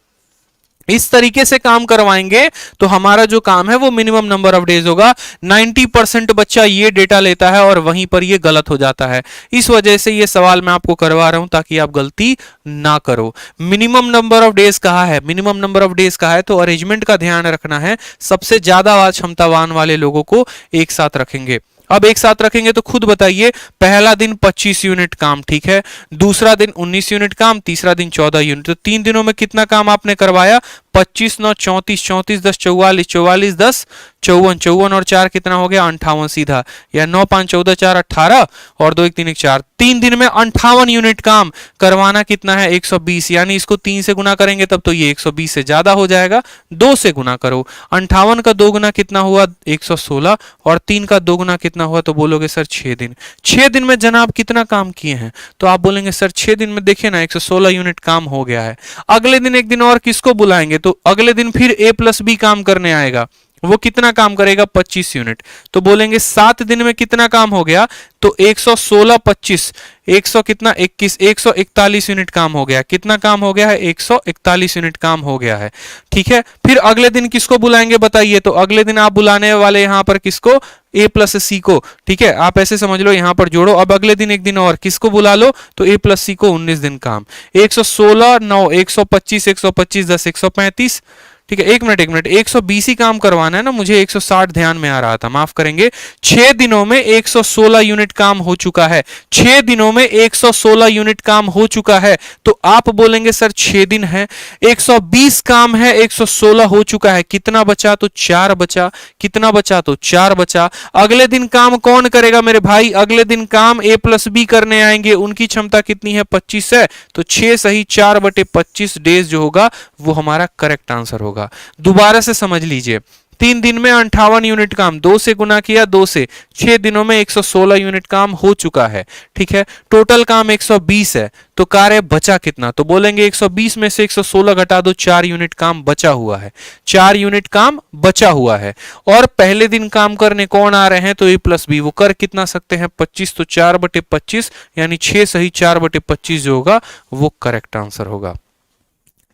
इस तरीके से काम करवाएंगे तो हमारा जो काम है वो मिनिमम नंबर ऑफ डेज होगा। 90% बच्चा ये डेटा लेता है और वहीं पर ये गलत हो जाता है। इस वजह से ये सवाल मैं आपको करवा रहा हूं ताकि आप गलती ना करो। मिनिमम नंबर ऑफ डेज कहा है, मिनिमम नंबर ऑफ डेज कहा है, तो अरेंजमेंट का ध्यान रखना है। सबसे ज्यादा क्षमतावान वाले लोगों को एक साथ रखेंगे। अब एक साथ रखेंगे तो खुद बताइए, पहला दिन 25 यूनिट काम, ठीक है, दूसरा दिन 19 यूनिट काम, तीसरा दिन 14 यूनिट, तो 3 दिनों में कितना काम आपने करवाया, 25 9 34, 34 10 44, 44 10 54, 54 और 4 कितना हो गया, 58 सीधा, या 9 5 14 4 18 और 2 1 3 1 4। 3 दिन में 58 यूनिट काम करवाना कितना है, 120, यानी इसको 3 से गुना करेंगे तब तो ये 120 से ज्यादा हो जाएगा। 2 से गुना करो, 58 का 2 गुना कितना हुआ, 116, और 3 का 2 गुना कितना हुआ, तो बोलोगे सर 6 दिन। 6 दिन में जनाब कितना काम किए हैं, तो आप बोलेंगे सर 6 दिन में देखिए ना 116 यूनिट काम हो गया है। अगले दिन एक दिन और किसको बुलाएंगे, तो अगले दिन फिर ए प्लस बी काम करने आएगा, वो कितना काम करेगा? 25 यूनिट। तो बोलेंगे 7 दिन में कितना काम हो गया? तो 116 25 100 कितना 21 141 यूनिट काम हो गया। कितना काम हो गया है? 141 यूनिट काम हो गया है। ठीक है, फिर अगले दिन किसको बुलाएंगे बताइए? तो अगले दिन आप बुलाने वाले यहां पर किसको? a प्लस सी को। ठीक है, आप ऐसे समझ लो, यहां पर जोड़ो। अब अगले दिन एक दिन और किसको बुला लो? तो a प्लस सी को। 19 दिन काम। 116 9 125 125 10 135। ठीक है, एक मिनट 120 ही काम करवाना है ना मुझे, 160 ध्यान में आ रहा था, माफ करेंगे। 6 दिनों में 116 यूनिट काम हो चुका है। 6 दिनों में 116 यूनिट काम हो चुका है। तो आप बोलेंगे सर 6 दिन है, 120 काम है, 116 हो चुका है, कितना बचा? तो 4 बचा। कितना बचा? तो 4 बचा। अगले दिन काम कौन करेगा मेरे भाई? अगले दिन काम a प्लस बी करने आएंगे। उनकी क्षमता कितनी है? 25 है। तो 6 सही 4/25 डेज जो होगा वो हमारा करेक्ट आंसर होगा। दोबारा से समझ लीजिए, 3 दिन में 58 यूनिट काम, 2 से गुना किया 2 से, 6 दिनों में 116 यूनिट काम हो चुका है। ठीक है, टोटल काम 120 है। तो कार्य बचा कितना? तो बोलेंगे 120 में से 116 घटा दो, 4 यूनिट काम बचा हुआ है। 4 यूनिट काम बचा हुआ है। और पहले दिन काम करने कौन आ रहे हैं? तो a प्लस बी। वो कर कितना सकते हैं? 25। तो 4/25 यानी 6 सही 4/25 जो होगा वो करेक्ट आंसर होगा।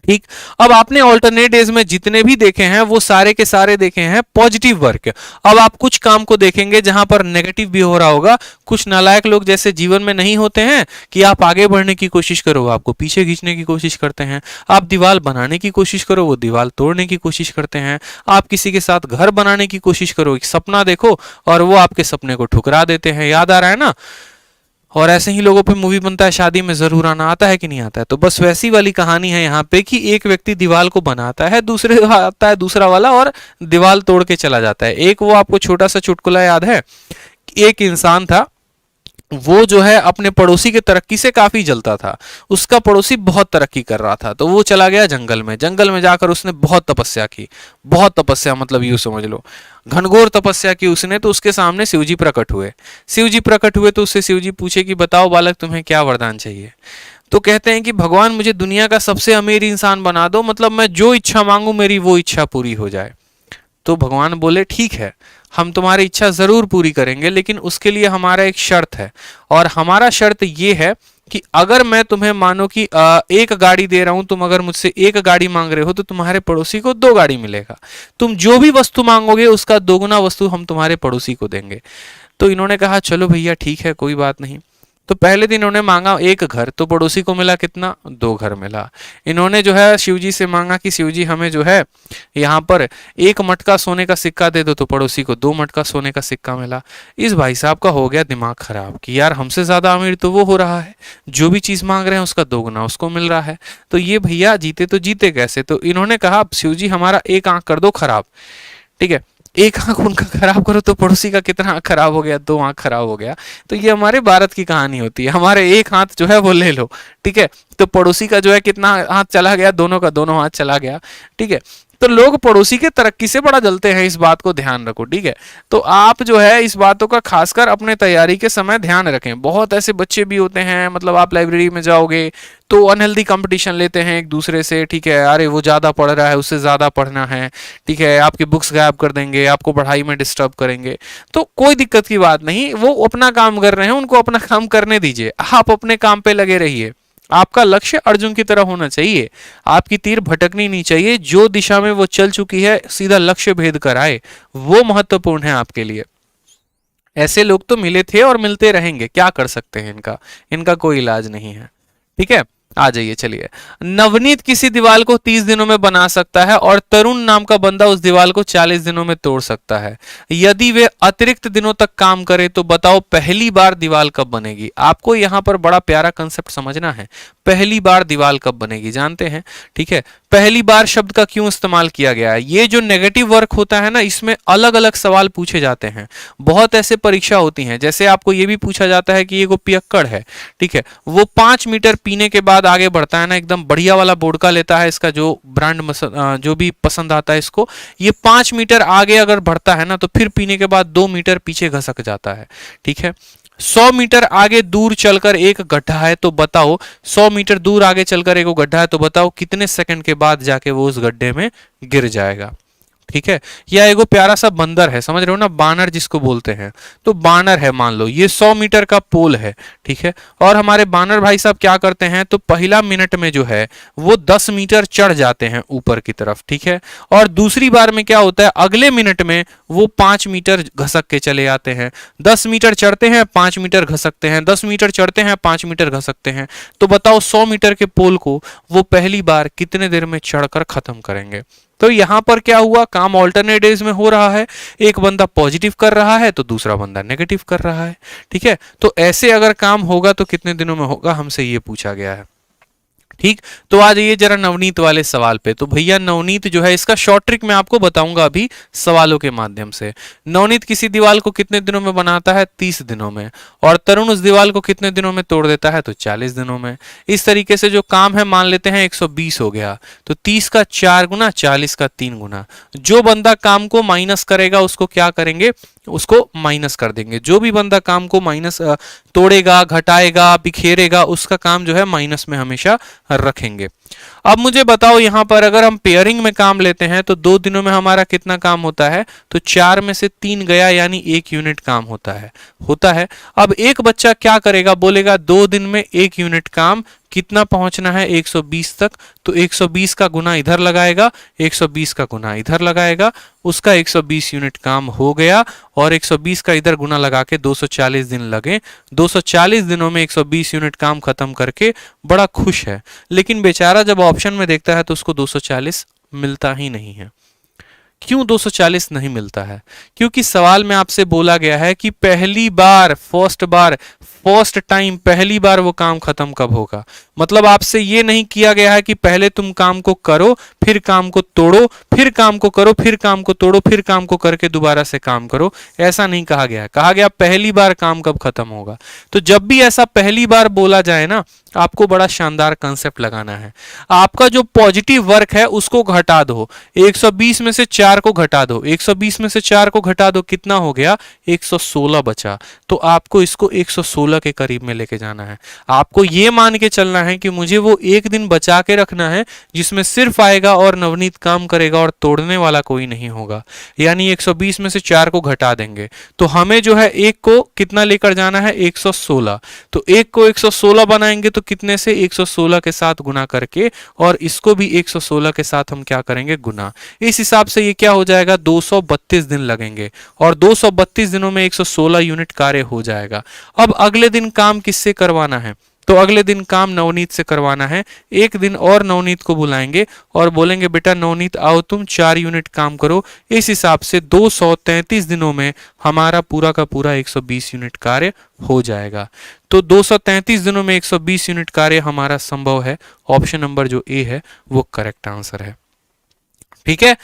ठीक, अब आपने ऑल्टरनेट डेज में जितने भी देखे हैं वो सारे के सारे देखे हैं पॉजिटिव वर्क। अब आप कुछ काम को देखेंगे जहां पर नेगेटिव भी हो रहा होगा। कुछ नालायक लोग जैसे जीवन में नहीं होते हैं कि आप आगे बढ़ने की कोशिश करो, आपको पीछे खींचने की कोशिश करते हैं। आप दीवार बनाने की कोशिश करो, वो दीवार तोड़ने की कोशिश करते हैं। आप किसी के साथ घर बनाने की कोशिश करो, एक सपना देखो और वो आपके सपने को ठुकरा देते हैं। याद आ रहा है ना? और ऐसे ही लोगों पे मूवी बनता है, शादी में जरूर आना आता है कि नहीं आता है? तो बस वैसी वाली कहानी है यहाँ पे कि एक व्यक्ति दीवार को बनाता है, दूसरे आता है दूसरा वाला और दीवार तोड़ के चला जाता है। एक वो आपको छोटा सा चुटकुला याद है? एक इंसान था, वो जो है अपने पड़ोसी के तरक्की से काफी जलता था। उसका पड़ोसी बहुत तरक्की कर रहा था, तो वो चला गया जंगल में। जंगल में जाकर उसने बहुत तपस्या की। बहुत तपस्या मतलब यूं समझ लो, घनघोर तपस्या की उसने। तो उसके सामने शिवजी प्रकट हुए। शिवजी प्रकट हुए तो उससे शिवजी पूछे कि बताओ बालक, तुम्हें क्या वरदान चाहिए? तो कहते हैं कि भगवान मुझे दुनिया का सबसे अमीर इंसान बना दो, मतलब मैं जो इच्छा मांगू मेरी वो इच्छा पूरी हो जाए। तो भगवान बोले ठीक है, हम तुम्हारी इच्छा जरूर पूरी करेंगे, लेकिन उसके लिए हमारा एक शर्त है। और हमारा शर्त ये है कि अगर मैं तुम्हें मानो कि एक गाड़ी दे रहा हूं, तुम अगर मुझसे एक गाड़ी मांग रहे हो तो तुम्हारे पड़ोसी को 2 गाड़ी मिलेगा। तुम जो भी वस्तु मांगोगे उसका 2 गुना वस्तु हम तुम्हारे पड़ोसी को देंगे। तो इन्होंने कहा चलो भैया ठीक है, कोई बात नहीं। तो पहले दिन इन्होंने मांगा एक घर, तो पड़ोसी को मिला कितना? 2 घर मिला। इन्होंने जो है शिवजी से मांगा कि शिवजी हमें जो है यहाँ पर 1 मटका सोने का सिक्का दे दो, तो पड़ोसी को 2 मटका सोने का सिक्का मिला। इस भाई साहब का हो गया दिमाग खराब कि यार हमसे ज्यादा अमीर तो वो हो रहा है, जो भी चीज मांग रहे हैं उसका 2 गुना उसको मिल रहा है। तो ये भैया जीते तो जीते कैसे? तो इन्होंने कहा शिवजी हमारा एक आंख कर दो खराब। ठीक है, एक आंख उनका खराब करो तो पड़ोसी का कितना आंख खराब हो गया? 2 आंख खराब हो गया। तो ये हमारे भारत की कहानी होती है, हमारे एक हाथ जो है वो ले लो। ठीक है, तो पड़ोसी का जो है कितना हाथ चला गया? दोनों का दोनों हाथ चला गया। ठीक है, तो लोग पड़ोसी के तरक्की से बड़ा जलते हैं, इस बात को ध्यान रखो। ठीक है, तो आप जो है इस बातों का खासकर अपने तैयारी के समय ध्यान रखें। बहुत ऐसे बच्चे भी होते हैं, मतलब आप लाइब्रेरी में जाओगे तो अनहेल्दी कंपटीशन लेते हैं एक दूसरे से। ठीक है, अरे वो ज्यादा पढ़ रहा है, उससे ज्यादा पढ़ना है। ठीक है, आपकी बुक्स गायब कर देंगे, आपको पढ़ाई में डिस्टर्ब करेंगे। तो कोई दिक्कत की बात नहीं, वो अपना काम कर रहे हैं, उनको अपना काम करने दीजिए। आप अपने काम पे लगे रहिए। आपका लक्ष्य अर्जुन की तरह होना चाहिए, आपकी तीर भटकनी नहीं चाहिए। जो दिशा में वो चल चुकी है सीधा लक्ष्य भेद कर आए, वो महत्वपूर्ण है आपके लिए। ऐसे लोग तो मिले थे और मिलते रहेंगे, क्या कर सकते हैं, इनका इनका कोई इलाज नहीं है। ठीक है, आ जाइए चलिए। नवनीत किसी दीवार को 30 दिनों में बना सकता है और तरुण नाम का बंदा उस दीवार को 40 दिनों में तोड़ सकता है। यदि वे अतिरिक्त दिनों तक काम करे तो बताओ पहली बार दीवार कब बनेगी? आपको यहां पर बड़ा प्यारा कंसेप्ट समझना है। पहली बार दीवार कब बनेगी जानते हैं? ठीक है, पहली बार शब्द का क्यों इस्तेमाल किया गया है? ये जो नेगेटिव वर्क होता है ना, इसमें अलग अलग सवाल पूछे जाते हैं। बहुत ऐसे परीक्षा होती हैं, जैसे आपको ये भी पूछा जाता है कि ये को पियक्कड़ है। ठीक है, वो 5 मीटर पीने के बाद आगे बढ़ता है ना, एकदम बढ़िया वाला बोडका लेता है, इसका जो ब्रांड जो भी पसंद आता है इसको, ये 5 मीटर आगे अगर बढ़ता है ना तो फिर पीने के बाद 2 मीटर पीछे घसक जाता है। ठीक है, 100 मीटर आगे दूर चलकर एक गड्ढा है, तो बताओ 100 मीटर दूर आगे चलकर एक गड्ढा है, तो बताओ कितने सेकंड के बाद जाके वो उस गड्ढे में गिर जाएगा? ठीक है, या एगो प्यारा सा बंदर है, समझ रहे हो ना, बानर जिसको बोलते हैं, तो बानर है मान लो, ये 100 मीटर का पोल है, ठीक है, और हमारे बानर भाई साहब क्या करते हैं, तो पहला मिनट में जो है वो 10 मीटर चढ़ जाते हैं ऊपर की तरफ, ठीक है, और दूसरी बार में क्या होता है, अगले मिनट में वो 5 मीटर घसक के चले आते हैं, 10 मीटर चढ़ते हैं, 5 मीटर घसकते हैं, 10 मीटर चढ़ते हैं, 5 मीटर घसकते हैं, तो बताओ 100 मीटर के पोल को वो पहली बार कितने देर में चढ़कर खत्म करेंगे। तो यहां पर क्या हुआ, काम ऑल्टरनेट डेज में हो रहा है, एक बंदा पॉजिटिव कर रहा है तो दूसरा बंदा नेगेटिव कर रहा है, ठीक है, तो ऐसे अगर काम होगा तो कितने दिनों में होगा, हमसे ये पूछा गया है। ठीक, तो आ जाइए जरा नवनीत वाले सवाल पे। तो भैया नवनीत जो है इसका शॉर्ट ट्रिक मैं आपको बताऊंगा अभी सवालों के माध्यम से। नवनीत किसी दीवार को कितने दिनों में बनाता है, 30 दिनों में, और तरुण उस दीवार को कितने दिनों में तोड़ देता है, तो 40 दिनों में। इस तरीके से जो काम है मान लेते हैं 120 हो गया, तो 30 का 4 गुना, 40 का 3 गुना। जो बंदा काम को माइनस करेगा उसको क्या करेंगे, उसको माइनस कर देंगे। जो भी बंदा काम को माइनस तोड़ेगा, घटाएगा, बिखेरेगा, उसका काम जो है माइनस में हमेशा रखेंगे। अब मुझे बताओ यहां पर अगर हम पेयरिंग में काम लेते हैं तो 2 दिनों में हमारा कितना काम होता है, तो 4 में से 3 गया, यानी 1 यूनिट काम होता है। अब एक बच्चा क्या करेगा, बोलेगा 2 दिन में 1 यूनिट काम कितना पहुंचना है, 120 तक, तो 120 का गुना इधर लगाएगा, 120 का गुना इधर लगाएगा, उसका 120 यूनिट काम हो गया, और 120 का इधर गुना लगा के 240 दिन लगे। 240 दिनों में 120 यूनिट काम खत्म करके बड़ा खुश है, लेकिन बेचारा जब ऑप्शन में देखता है तो उसको 240 मिलता ही नहीं है। क्यों 240 नहीं मिलता है, क्योंकि सवाल में आपसे बोला गया है कि पहली बार, फर्स्ट टाइम, पहली बार वो काम खत्म कब होगा। मतलब आपसे ये नहीं किया गया है कि पहले तुम काम को करो, फिर काम को तोड़ो, फिर काम को करो, फिर काम को तोड़ो, फिर काम को करके दोबारा से काम करो, ऐसा नहीं कहा गया। कहा गया पहली बार काम कब खत्म होगा। तो जब भी ऐसा पहली बार बोला जाए ना, आपको बड़ा शानदार कंसेप्ट लगाना है। आपका जो पॉजिटिव वर्क है उसको घटा दो, 120 में से 4 को घटा दो, 120 में से 4 को घटा दो, कितना हो गया, 116 बचा। तो आपको इसको 116 के करीब में लेके जाना है। आपको ये मान के चलना है कि मुझे वो एक दिन बचा के रखना है जिसमें सिर्फ आएगा और नवनीत काम करेगा और तोड़ने वाला कोई नहीं होगा, यानी 120 में से 4 को घटा देंगे तो हमें जो है एक को कितना लेकर जाना है, 116। तो एक को 116 बनाएंगे तो कितने से, 116 के साथ गुना करके, और इसको भी 116 के साथ हम क्या करेंगे, गुना। इस हिसाब से ये क्या हो जाएगा, 232 दिन लगेंगे, और 232 दिनों में 116 यूनिट कार्य हो जाएगा। अब अगले दिन काम किससे करवाना है, तो अगले दिन काम नवनीत से करवाना है। एक दिन और नवनीत को बुलाएंगे और बोलेंगे बेटा नवनीत आओ तुम 4 यूनिट काम करो। इस हिसाब से 233 दिनों में हमारा पूरा का पूरा 120 यूनिट कार्य हो जाएगा। तो 233 दिनों में 120 यूनिट कार्य हमारा संभव है। ऑप्शन नंबर जो ए है वो करेक्ट आंसर है। ठीक है,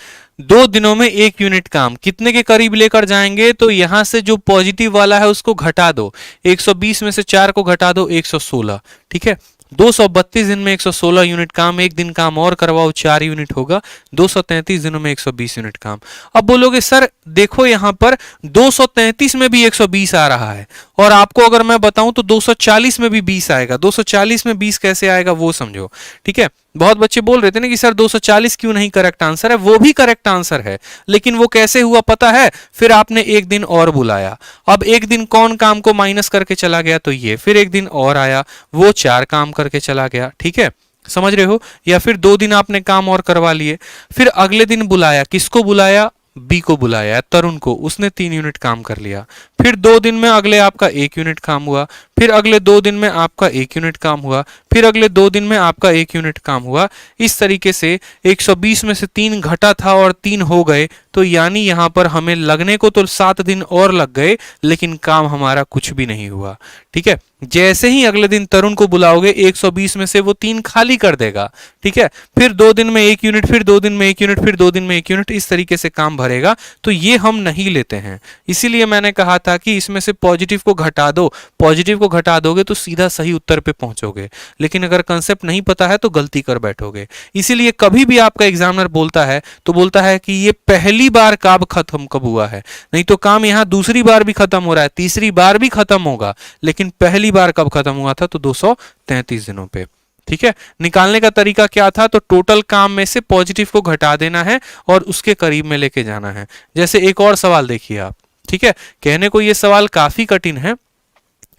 2 दिनों में 1 यूनिट काम कितने के करीब लेकर जाएंगे, तो यहां से जो पॉजिटिव वाला है उसको घटा दो, 120 में से 4 को घटा दो, 116। ठीक है, 232 दिन में 116 यूनिट काम, एक दिन काम और करवाओ 4 यूनिट होगा, 233 दिनों में 120 यूनिट काम। अब बोलोगे सर देखो यहां पर 233 में भी 120 आ रहा है, और आपको अगर मैं बताऊं तो 240 में भी 20 आएगा, 240 में 20 कैसे आएगा वो समझो। ठीक है, बहुत बच्चे बोल रहे थे ना कि सर 240 क्यों नहीं करेक्ट आंसर है, वो भी करेक्ट आंसर है, लेकिन वो कैसे हुआ पता है, फिर आपने एक दिन और बुलाया। अब एक दिन कौन काम को माइनस करके चला गया, तो ये, फिर एक दिन और आया वो 4 काम करके चला गया। ठीक है, समझ रहे हो, या फिर 2 दिन आपने काम और करवा लिए, फिर अगले दिन बुलाया, किसको बुलाया, बी को बुलाया, तरुण को, उसने 3 यूनिट काम कर लिया। फिर 2 दिन में अगले आपका 1 यूनिट काम हुआ, फिर अगले 2 दिन में आपका 1 यूनिट काम हुआ, फिर अगले 2 दिन में आपका 1 यूनिट काम हुआ। इस तरीके से 120 में से 3 घटा था और 3 हो गए, तो यानी यहां पर हमें लगने को तो 7 दिन और लग गए, लेकिन काम हमारा कुछ भी नहीं हुआ। ठीक है, जैसे ही अगले दिन तरुण को बुलाओगे 120 में से वो 3 खाली कर देगा। ठीक है, फिर 2 दिन में 1 यूनिट, फिर 2 दिन में 1 यूनिट, फिर 2 दिन में 1 यूनिट, इस तरीके से काम भरेगा। तो ये हम नहीं लेते हैं, इसीलिए मैंने कहा था कि इसमें से पॉजिटिव को घटा दो, पॉजिटिव को घटा दोगे तो सीधा सही उत्तर पे पहुंचोगे, लेकिन अगर कंसेप्ट नहीं पता है तो गलती कर बैठोगे। इसीलिए कभी भी आपका एग्जामिनर बोलता है तो बोलता है कि ये पहली बार काम खत्म कब हुआ है, नहीं तो काम यहां दूसरी बार भी खत्म हो रहा है, तीसरी बार भी खत्म होगा, लेकिन पहली बार कब खत्म हुआ था, तो 233 दिनों पे। ठीक है, निकालने का तरीका क्या था, तो टोटल काम में से पॉजिटिव को घटा देना है और उसके करीब में लेके जाना है। जैसे एक और सवाल देखिए आप, ठीक है, कहने को ये सवाल काफी कठिन है,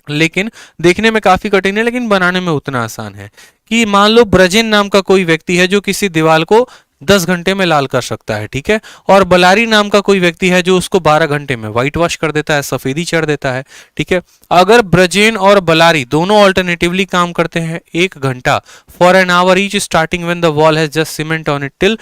लेकिन देखने में काफी कठिन है लेकिन बनाने में उतना आसान है कि मान लो ब्रजेन नाम का कोई व्यक्ति है जो किसी दीवार को 10 घंटे में लाल कर सकता है, ठीक है, और बलारी नाम का कोई व्यक्ति है जो उसको 12 घंटे में व्हाइट वॉश कर देता है, सफेदी चढ़ देता है, ठीक है। अगर ब्रजेन और बलारी दोनों ऑल्टरनेटिवली काम करते हैं 1 घंटा, for an hour each starting when the wall has just cement on it till,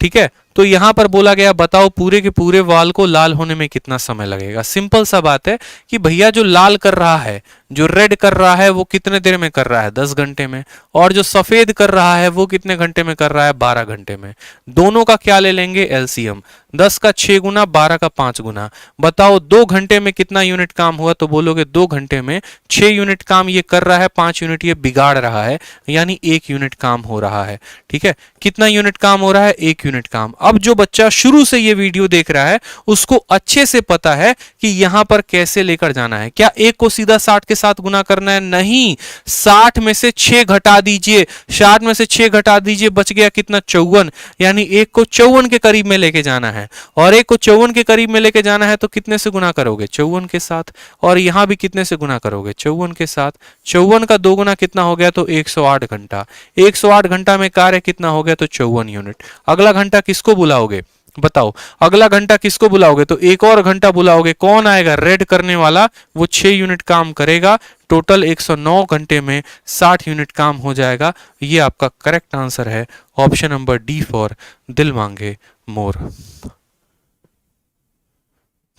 ठीक है, तो यहां पर बोला गया बताओ पूरे के पूरे वॉल को लाल होने में कितना समय लगेगा। सिंपल सा बात है कि भैया जो लाल कर रहा है, जो रेड कर रहा है वो कितने देर में कर रहा है, 10 घंटे में, और जो सफेद कर रहा है वो कितने घंटे में कर रहा है, 12 घंटे में। दोनों का क्या ले लेंगे, एलसीएम, 10 का 6 गुना, 12 का 5 गुना। बताओ 2 घंटे में कितना यूनिट काम हुआ, तो बोलोगे 2 घंटे में 6 यूनिट काम ये कर रहा है, 5 यूनिट ये बिगाड़ रहा है, यानी 1 यूनिट काम हो रहा है, ठीक है। कितना यूनिट काम हो रहा है, 1 यूनिट काम। अब जो बच्चा शुरू से ये वीडियो देख रहा है उसको अच्छे से पता है कि यहां पर कैसे लेकर जाना है। क्या 1 को सीधा 60 के साथ गुना करना है, नहीं, 60 में से 6 घटा दीजिए, 60 में से 6 घटा दीजिए, बच गया कितना, 54, यानी 1 को 54 के करीब में लेके जाना है, और 1 को 54 के करीब में लेके जाना है तो कितने से गुना करोगे, 54 के साथ, और यहां भी कितने से गुना करोगे, 54 के साथ। 54 का 2 गुना कितना हो गया, तो 108 घंटा। 108 घंटा में कार्य कितना हो गया, तो 54 यूनिट। अगला घंटा किसको बुलाओगे, बताओ, अगला घंटा किसको बुलाओगे, तो एक और घंटा बुलाओगे, कौन आएगा, रेड करने वाला, वो 6 यूनिट काम करेगा। टोटल 109 घंटे में 60 यूनिट काम हो जाएगा। ये आपका करेक्ट आंसर है, ऑप्शन नंबर डी फॉर दिल मांगे मोर।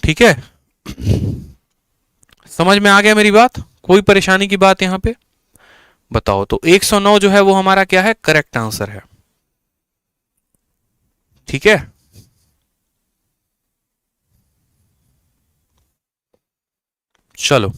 ठीक है, समझ में आ गया मेरी बात, कोई परेशानी की बात यहां पे, बताओ। तो 109 जो है वो हमारा क्या है, करेक्ट आंसर है, ठीक है। चलो,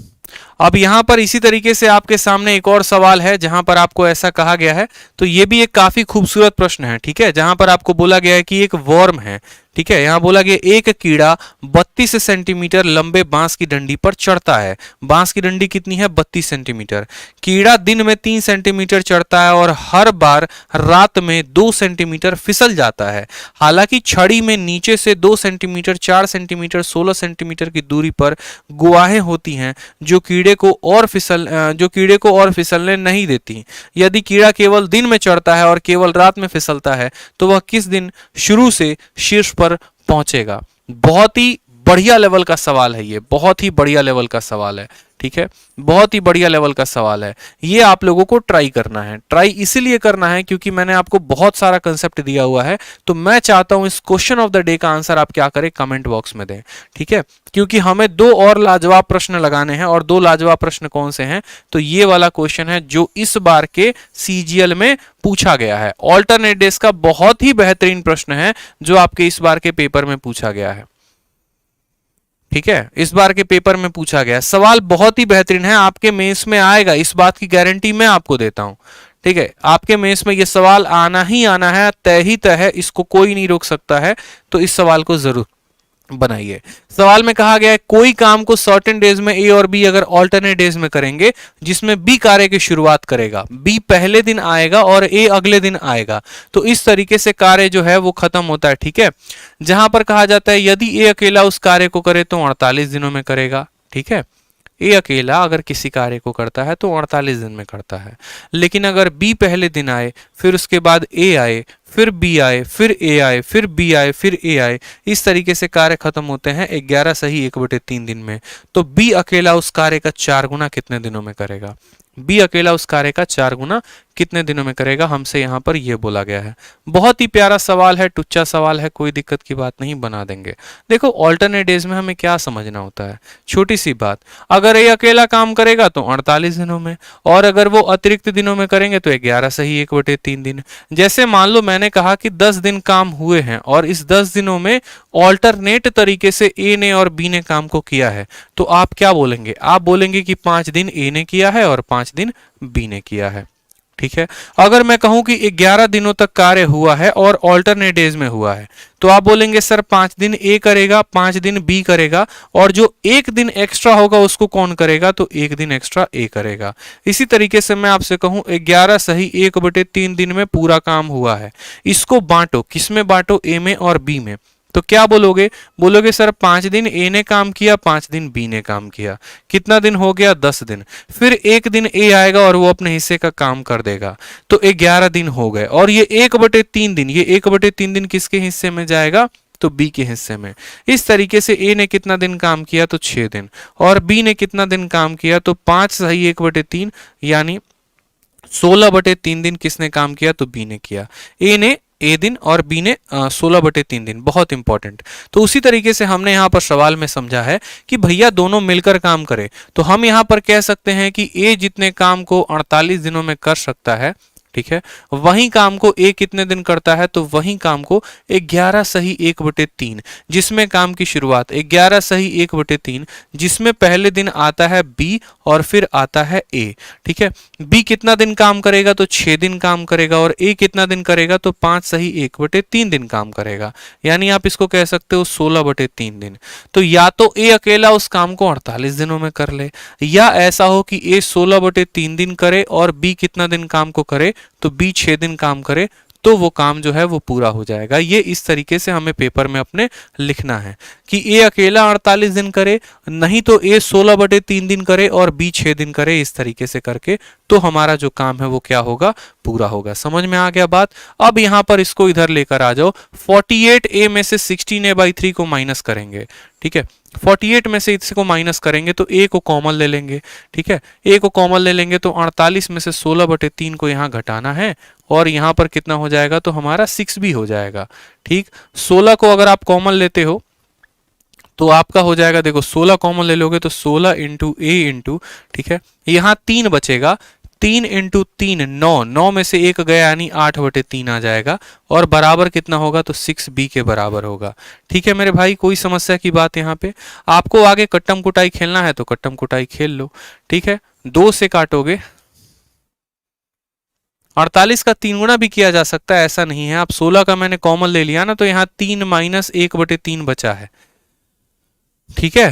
अब यहां पर इसी तरीके से आपके सामने एक और सवाल है जहां पर आपको ऐसा कहा गया है, तो ये भी एक काफी खूबसूरत प्रश्न है, ठीक है, जहां पर आपको बोला गया है कि एक वर्म है, ठीक है, यहां बोला गया एक कीड़ा 32 सेंटीमीटर लंबे बांस की डंडी पर चढ़ता है। बांस की डंडी कितनी है, 32 सेंटीमीटर। कीड़ा दिन में 3 सेंटीमीटर चढ़ता है और हर बार रात में 2 सेंटीमीटर फिसल जाता है। हालांकि छड़ी में नीचे से 2 सेंटीमीटर, 4 सेंटीमीटर, 16 सेंटीमीटर की दूरी पर गुहाएं होती हैं जो कीड़े को और फिसलने नहीं देती। यदि कीड़ा केवल दिन में चढ़ता है और केवल रात में फिसलता है तो वह किस दिन शुरू से शीर्ष पर पहुंचेगा। बहुत ही बढ़िया लेवल का सवाल है ये, बहुत ही बढ़िया लेवल का सवाल है, ठीक है, बहुत ही बढ़िया लेवल का सवाल है। ये आप लोगों को ट्राई करना है, ट्राई इसीलिए करना है क्योंकि मैंने आपको बहुत सारा कंसेप्ट दिया हुआ है, तो मैं चाहता हूं इस क्वेश्चन ऑफ द डे का आंसर आप क्या करें, कमेंट बॉक्स में दें, ठीक है, क्योंकि हमें 2 और लाजवाब प्रश्न लगाने हैं। और 2 लाजवाब प्रश्न कौन से हैं, तो ये वाला क्वेश्चन है जो इस बार के सीजीएल में पूछा गया है। ऑल्टरनेट डेज का बहुत ही बेहतरीन प्रश्न है जो आपके इस बार के पेपर में पूछा गया है, ठीक है, इस बार के पेपर में पूछा गया सवाल बहुत ही बेहतरीन है, आपके मेंस में आएगा, इस बात की गारंटी मैं आपको देता हूं, ठीक है, आपके मेंस में ये सवाल आना ही आना है, तय ही तय है, इसको कोई नहीं रोक सकता है। तो इस सवाल को जरूर बनाइए। सवाल में कहा गया है कोई काम को सर्टेन डेज में ए और बी अगर ऑल्टरनेट डेज में करेंगे जिसमें बी कार्य की शुरुआत करेगा, बी पहले दिन आएगा और ए अगले दिन आएगा, तो इस तरीके से कार्य जो है वो खत्म होता है, ठीक है। जहां पर कहा जाता है यदि ए अकेला उस कार्य को करे तो 48 दिनों में करेगा, ठीक है, ए अकेला अगर किसी कार्य को करता है तो 48 दिन में करता है। लेकिन अगर बी पहले दिन आए, फिर उसके बाद ए आए, फिर बी आए, फिर ए आए, फिर बी आए, फिर ए आए, इस तरीके से कार्य खत्म होते हैं 11 सही 1/3 दिन में। तो बी अकेला उस कार्य का 4 गुना कितने दिनों में करेगा, बी अकेला उस कार्य का 4 गुना कितने दिनों में करेगा, हमसे यहां पर यह बोला गया है। बहुत ही प्यारा सवाल है, टुच्चा सवाल है, कोई दिक्कत की बात नहीं, बना देंगे। देखो ऑल्टरनेट डेज में हमें क्या समझना होता है, छोटी सी बात, अगर ये अकेला काम करेगा तो 48 दिनों में, और अगर वो अतिरिक्त दिनों में करेंगे तो 11 सही 1/3 दिन। जैसे मान लो मैंने कहा कि 10 दिन काम हुए हैं और इस 10 दिनों में ऑल्टरनेट तरीके से ए ने और बी ने काम को किया है, तो आप क्या बोलेंगे, आप बोलेंगे कि 5 दिन ए ने किया है और 5 दिन बी ने किया है। ठीक है। अगर मैं कहूं कि 11 दिनों तक कार्य हुआ है और ऑल्टरनेट डेज में हुआ है, तो आप बोलेंगे सर 5 दिन ए करेगा, 5 दिन बी करेगा, और जो एक दिन एक्स्ट्रा होगा उसको कौन करेगा, तो एक दिन एक्स्ट्रा ए करेगा। इसी तरीके से मैं आपसे कहूं 11 सही 1/3 दिन में पूरा काम हुआ है, इसको बांटो, किसमें बांटो, ए में और बी में। तो क्या बोलोगे, बोलोगे सर 5 दिन ए ने काम किया, 5 दिन बी ने काम किया, कितना दिन हो गया, 10 दिन। फिर एक दिन ए आएगा और वो अपने हिस्से का काम कर देगा, तो 11 दिन हो गए। और ये 1/3 दिन, ये 1/3 दिन किसके हिस्से में जाएगा, तो बी के हिस्से में। इस तरीके से ए ने कितना दिन काम किया, तो 6 दिन, और बी ने कितना दिन काम किया, तो 5 सही 1/3, यानी 16/3 दिन किसने काम किया, तो बी ने किया। ए ने ए दिन और बी ने 16/3 दिन, बहुत इंपॉर्टेंट। तो उसी तरीके से हमने यहाँ पर सवाल में समझा है कि भैया दोनों मिलकर काम करें, तो हम यहाँ पर कह सकते हैं कि ए जितने काम को 48 दिनों में कर सकता है, ठीक है, वही काम को ए कितने दिन करता है, तो वही काम को 11 सही 1/3, जिसमें काम की शुरुआत 11 सही 1/3, जिसमें पहले दिन आता है बी और फिर आता है ए, ठीक है। बी कितना दिन काम करेगा, तो 6 दिन काम करेगा, और ए कितना दिन करेगा, तो 5 सही 1/3 दिन काम करेगा, यानी आप इसको कह सकते हो 16/3 दिन। तो या तो ए अकेला उस काम को 48 दिनों में कर ले, या ऐसा हो कि ए 16/3 दिन करे और बी कितना दिन काम को करे, तो बी 6 दिन काम करे, तो वो काम जो है वो पूरा हो जाएगा। ये इस तरीके से हमें पेपर में अपने लिखना है कि ए अकेला 48 दिन करे, नहीं तो ए 16/3 दिन करे और बी 6 दिन करे, इस तरीके से करके तो हमारा जो काम है वो क्या होगा, पूरा होगा। समझ में आ गया बात। अब यहां पर इसको इधर लेकर आ जाओ, 48a में से 16a/3 को माइनस करेंगे, ठीक है। 48 में से इसको माइनस करेंगे तो a को कॉमन ले लेंगे, ठीक है। a को कॉमन ले लेंगे तो 48 में से 16/3 को यहाँ घटाना है, और यहाँ पर कितना हो जाएगा, तो हमारा 6 भी हो जाएगा, ठीक। 16 को अगर आप कॉमन लेते हो तो आपका हो जाएगा, देखो 16 कॉमन ले लोगे तो 16 इंटू ए इंटू, ठीक है, यहाँ 3 बचेगा, 3 इंटू 3 9, 9 में से 1 गया यानी 8/3 आ जाएगा, और बराबर कितना होगा, तो 6b के बराबर होगा। ठीक है मेरे भाई, कोई समस्या की बात यहाँ पे। आपको आगे कट्टम कुटाई खेलना है तो कट्टम कुटाई खेल लो, ठीक है। 2 से काटोगे, 48 का 3 गुना भी किया जा सकता है, ऐसा नहीं है। आप 16 का मैंने कॉमन ले लिया ना, तो यहाँ 3 माइनस 1/3 बचा है, ठीक है।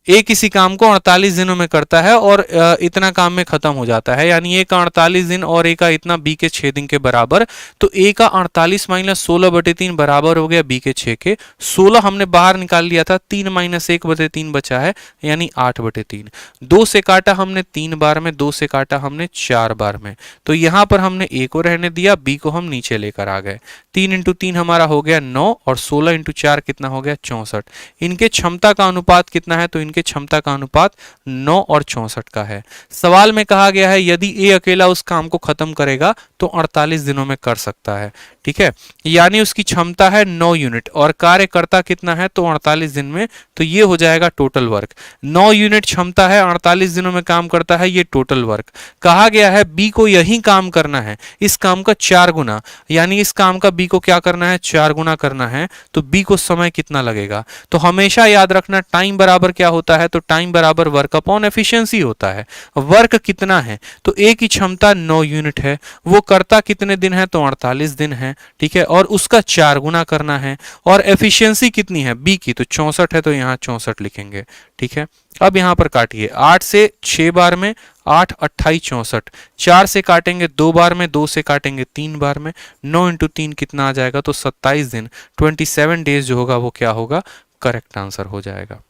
ए किसी काम को 48 दिनों में करता है और इतना काम में खत्म हो जाता है, यानी ए का 48 दिन और ए का इतना बी के 6 दिन के बराबर। तो ए का 48 माइनस 16/3 बराबर हो गया बी के 6 के। 16 हमने बाहर निकाल लिया था, 3 माइनस 1/3 बचा है, यानी 8/3। 2 से काटा हमने 3 बार में, 2 से काटा हमने 4 बार में, तो यहां पर हमने ए को रहने दिया, बी को हम नीचे लेकर आ गए। 3 इंटू 3 हमारा हो गया 9, और 16 इंटू 4 कितना हो गया, 64। इनके क्षमता का अनुपात कितना है, तो इनके क्षमता का अनुपात 9 और 64 का है। सवाल में कहा गया है यदि ए अकेला उस काम को खत्म करेगा तो 48 दिनों में कर सकता है, ठीक है। यानी उसकी क्षमता है 9 यूनिट और कार्य करता कितना है, तो 48 दिन में, तो ये हो जाएगा टोटल वर्क। 9 यूनिट क्षमता है, 48 दिनों में काम करता है, ये टोटल वर्क। कहा गया है बी को यही काम करना है, इस काम का 4 गुना, यानी इस काम का बी को क्या करना है, 4 गुना करना है, तो बी को समय कितना लगेगा। तो हमेशा याद रखना टाइम बराबर क्या होता है, तो टाइम बराबर वर्क अपॉन एफिशिएंसी होता है। वर्क कितना है, तो ए की क्षमता 9 यूनिट है, वो करता कितने दिन है, तो 48 दिन है, ठीक है, और उसका 4 गुना करना है। और एफिशिएंसी कितनी है बी की, तो 64 है, तो यहाँ 64 लिखेंगे, ठीक है। अब यहां पर काटिए, 8 से 6 बार में, 8 28 64, 4 से काटेंगे 2 बार में, 2 से काटेंगे 3 बार में, 9 इंटू 3 कितना आ जाएगा, तो 27 दिन, 27 डेज जो होगा वो क्या होगा, करेक्ट आंसर हो जाएगा।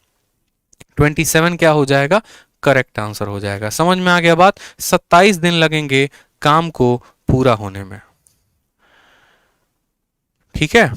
27 क्या हो जाएगा, करेक्ट आंसर हो जाएगा। समझ में आ गया बात। 27 दिन लगेंगे काम को पूरा होने में, ठीक है।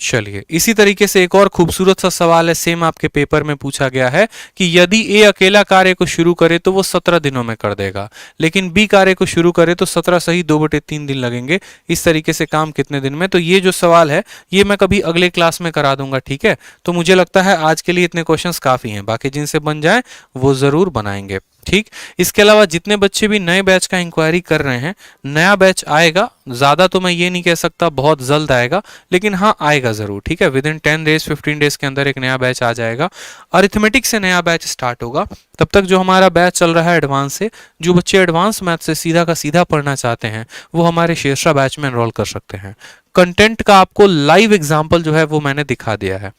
चलिए, इसी तरीके से एक और खूबसूरत सा सवाल है, सेम आपके पेपर में पूछा गया है कि यदि ए अकेला कार्य को शुरू करे तो वो 17 दिनों में कर देगा, लेकिन बी कार्य को शुरू करे तो 17 सही 2/3 दिन लगेंगे। इस तरीके से काम कितने दिन में, तो ये जो सवाल है ये मैं कभी अगले क्लास में करा दूंगा, ठीक है। तो मुझे लगता है आज के लिए इतने क्वेश्चंस काफी हैं, बाकी जिनसे बन जाए वो जरूर बनाएंगे। ठीक। इसके अलावा जितने बच्चे भी नए बैच का इंक्वायरी कर रहे हैं, नया बैच आएगा, ज़्यादा तो मैं ये नहीं कह सकता बहुत जल्द आएगा, लेकिन हाँ आएगा ज़रूर। ठीक है, विद इन 10 डेज 15 डेज के अंदर एक नया बैच आ जाएगा। अरिथमेटिक से नया बैच स्टार्ट होगा। तब तक जो हमारा बैच चल रहा है एडवांस से, जो बच्चे एडवांस मैथ से सीधा का सीधा पढ़ना चाहते हैं वो हमारे शेरशाह बैच में एनरोल कर सकते हैं। कंटेंट का आपको लाइव एग्जाम्पल जो है वो मैंने दिखा दिया है।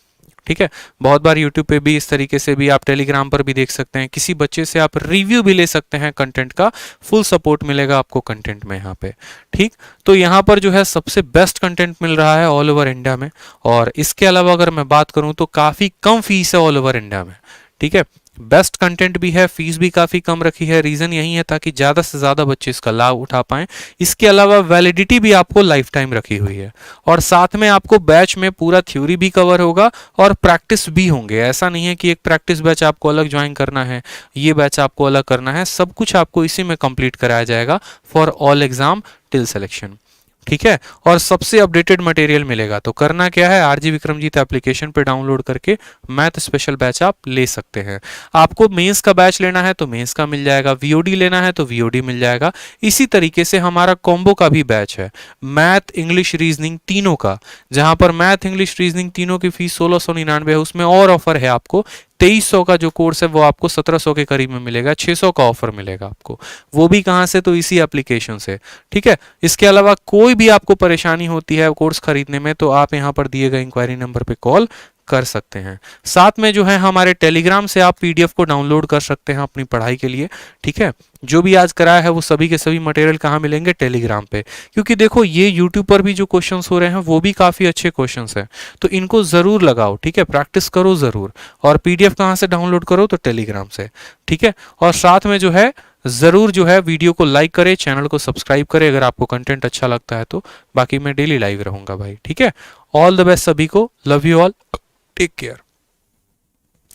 ठीक है, बहुत बार यूट्यूब पे भी इस तरीके से भी, आप टेलीग्राम पर भी देख सकते हैं, किसी बच्चे से आप रिव्यू भी ले सकते हैं कंटेंट का, फुल सपोर्ट मिलेगा आपको कंटेंट में यहाँ पे। ठीक, तो यहाँ पर जो है सबसे बेस्ट कंटेंट मिल रहा है ऑल ओवर इंडिया में। और इसके अलावा अगर मैं बात करूँ तो काफ़ी कम फीस है ऑल ओवर इंडिया में। ठीक है, बेस्ट कंटेंट भी है, फीस भी काफ़ी कम रखी है। रीज़न यही है ताकि ज़्यादा से ज़्यादा बच्चे इसका लाभ उठा पाएं। इसके अलावा वैलिडिटी भी आपको लाइफ टाइम रखी हुई है, और साथ में आपको बैच में पूरा थ्योरी भी कवर होगा और प्रैक्टिस भी होंगे। ऐसा नहीं है कि एक प्रैक्टिस बैच आपको अलग ज्वाइन करना है, ये बैच आपको अलग करना है, सब कुछ आपको इसी में कंप्लीट कराया जाएगा for all exam till selection. ठीक है, और सबसे अपडेटेड मटेरियल मिलेगा। तो करना क्या है, आरजी विक्रमजीत एप्लीकेशन पे डाउनलोड करके मैथ स्पेशल बैच आप ले सकते हैं। आपको मेंस का बैच लेना है तो मेंस का मिल जाएगा, वीओडी लेना है तो वीओडी मिल जाएगा। इसी तरीके से हमारा कॉम्बो का भी बैच है, मैथ इंग्लिश रीजनिंग तीनों का, जहां पर मैथ इंग्लिश रीजनिंग तीनों की फीस 1699 है। उसमें और ऑफर है आपको, 2300 का जो कोर्स है वो आपको 1700 के करीब में मिलेगा, 600 का ऑफर मिलेगा आपको। वो भी कहां से, तो इसी एप्लीकेशन से। ठीक है, इसके अलावा कोई भी आपको परेशानी होती है कोर्स खरीदने में तो आप यहां पर दिए गए इंक्वायरी नंबर पे कॉल कर सकते हैं। साथ में जो है हमारे टेलीग्राम से आप पीडीएफ को डाउनलोड कर सकते हैं अपनी पढ़ाई के लिए। ठीक है, जो भी आज कराया है वो सभी के सभी मटेरियल कहाँ मिलेंगे, टेलीग्राम पे। क्योंकि देखो ये यूट्यूब पर भी जो क्वेश्चंस हो रहे हैं वो भी काफ़ी अच्छे क्वेश्चंस हैं, तो इनको ज़रूर लगाओ। ठीक है, प्रैक्टिस करो ज़रूर। और पीडीएफ कहाँ से डाउनलोड करो, तो टेलीग्राम से। ठीक है, और साथ में जो है ज़रूर जो है वीडियो को लाइक करें, चैनल को सब्सक्राइब करें अगर आपको कंटेंट अच्छा लगता है तो। बाकी मैं डेली लाइव रहूँगा भाई। ठीक है, ऑल द बेस्ट सभी को, love you all, take care.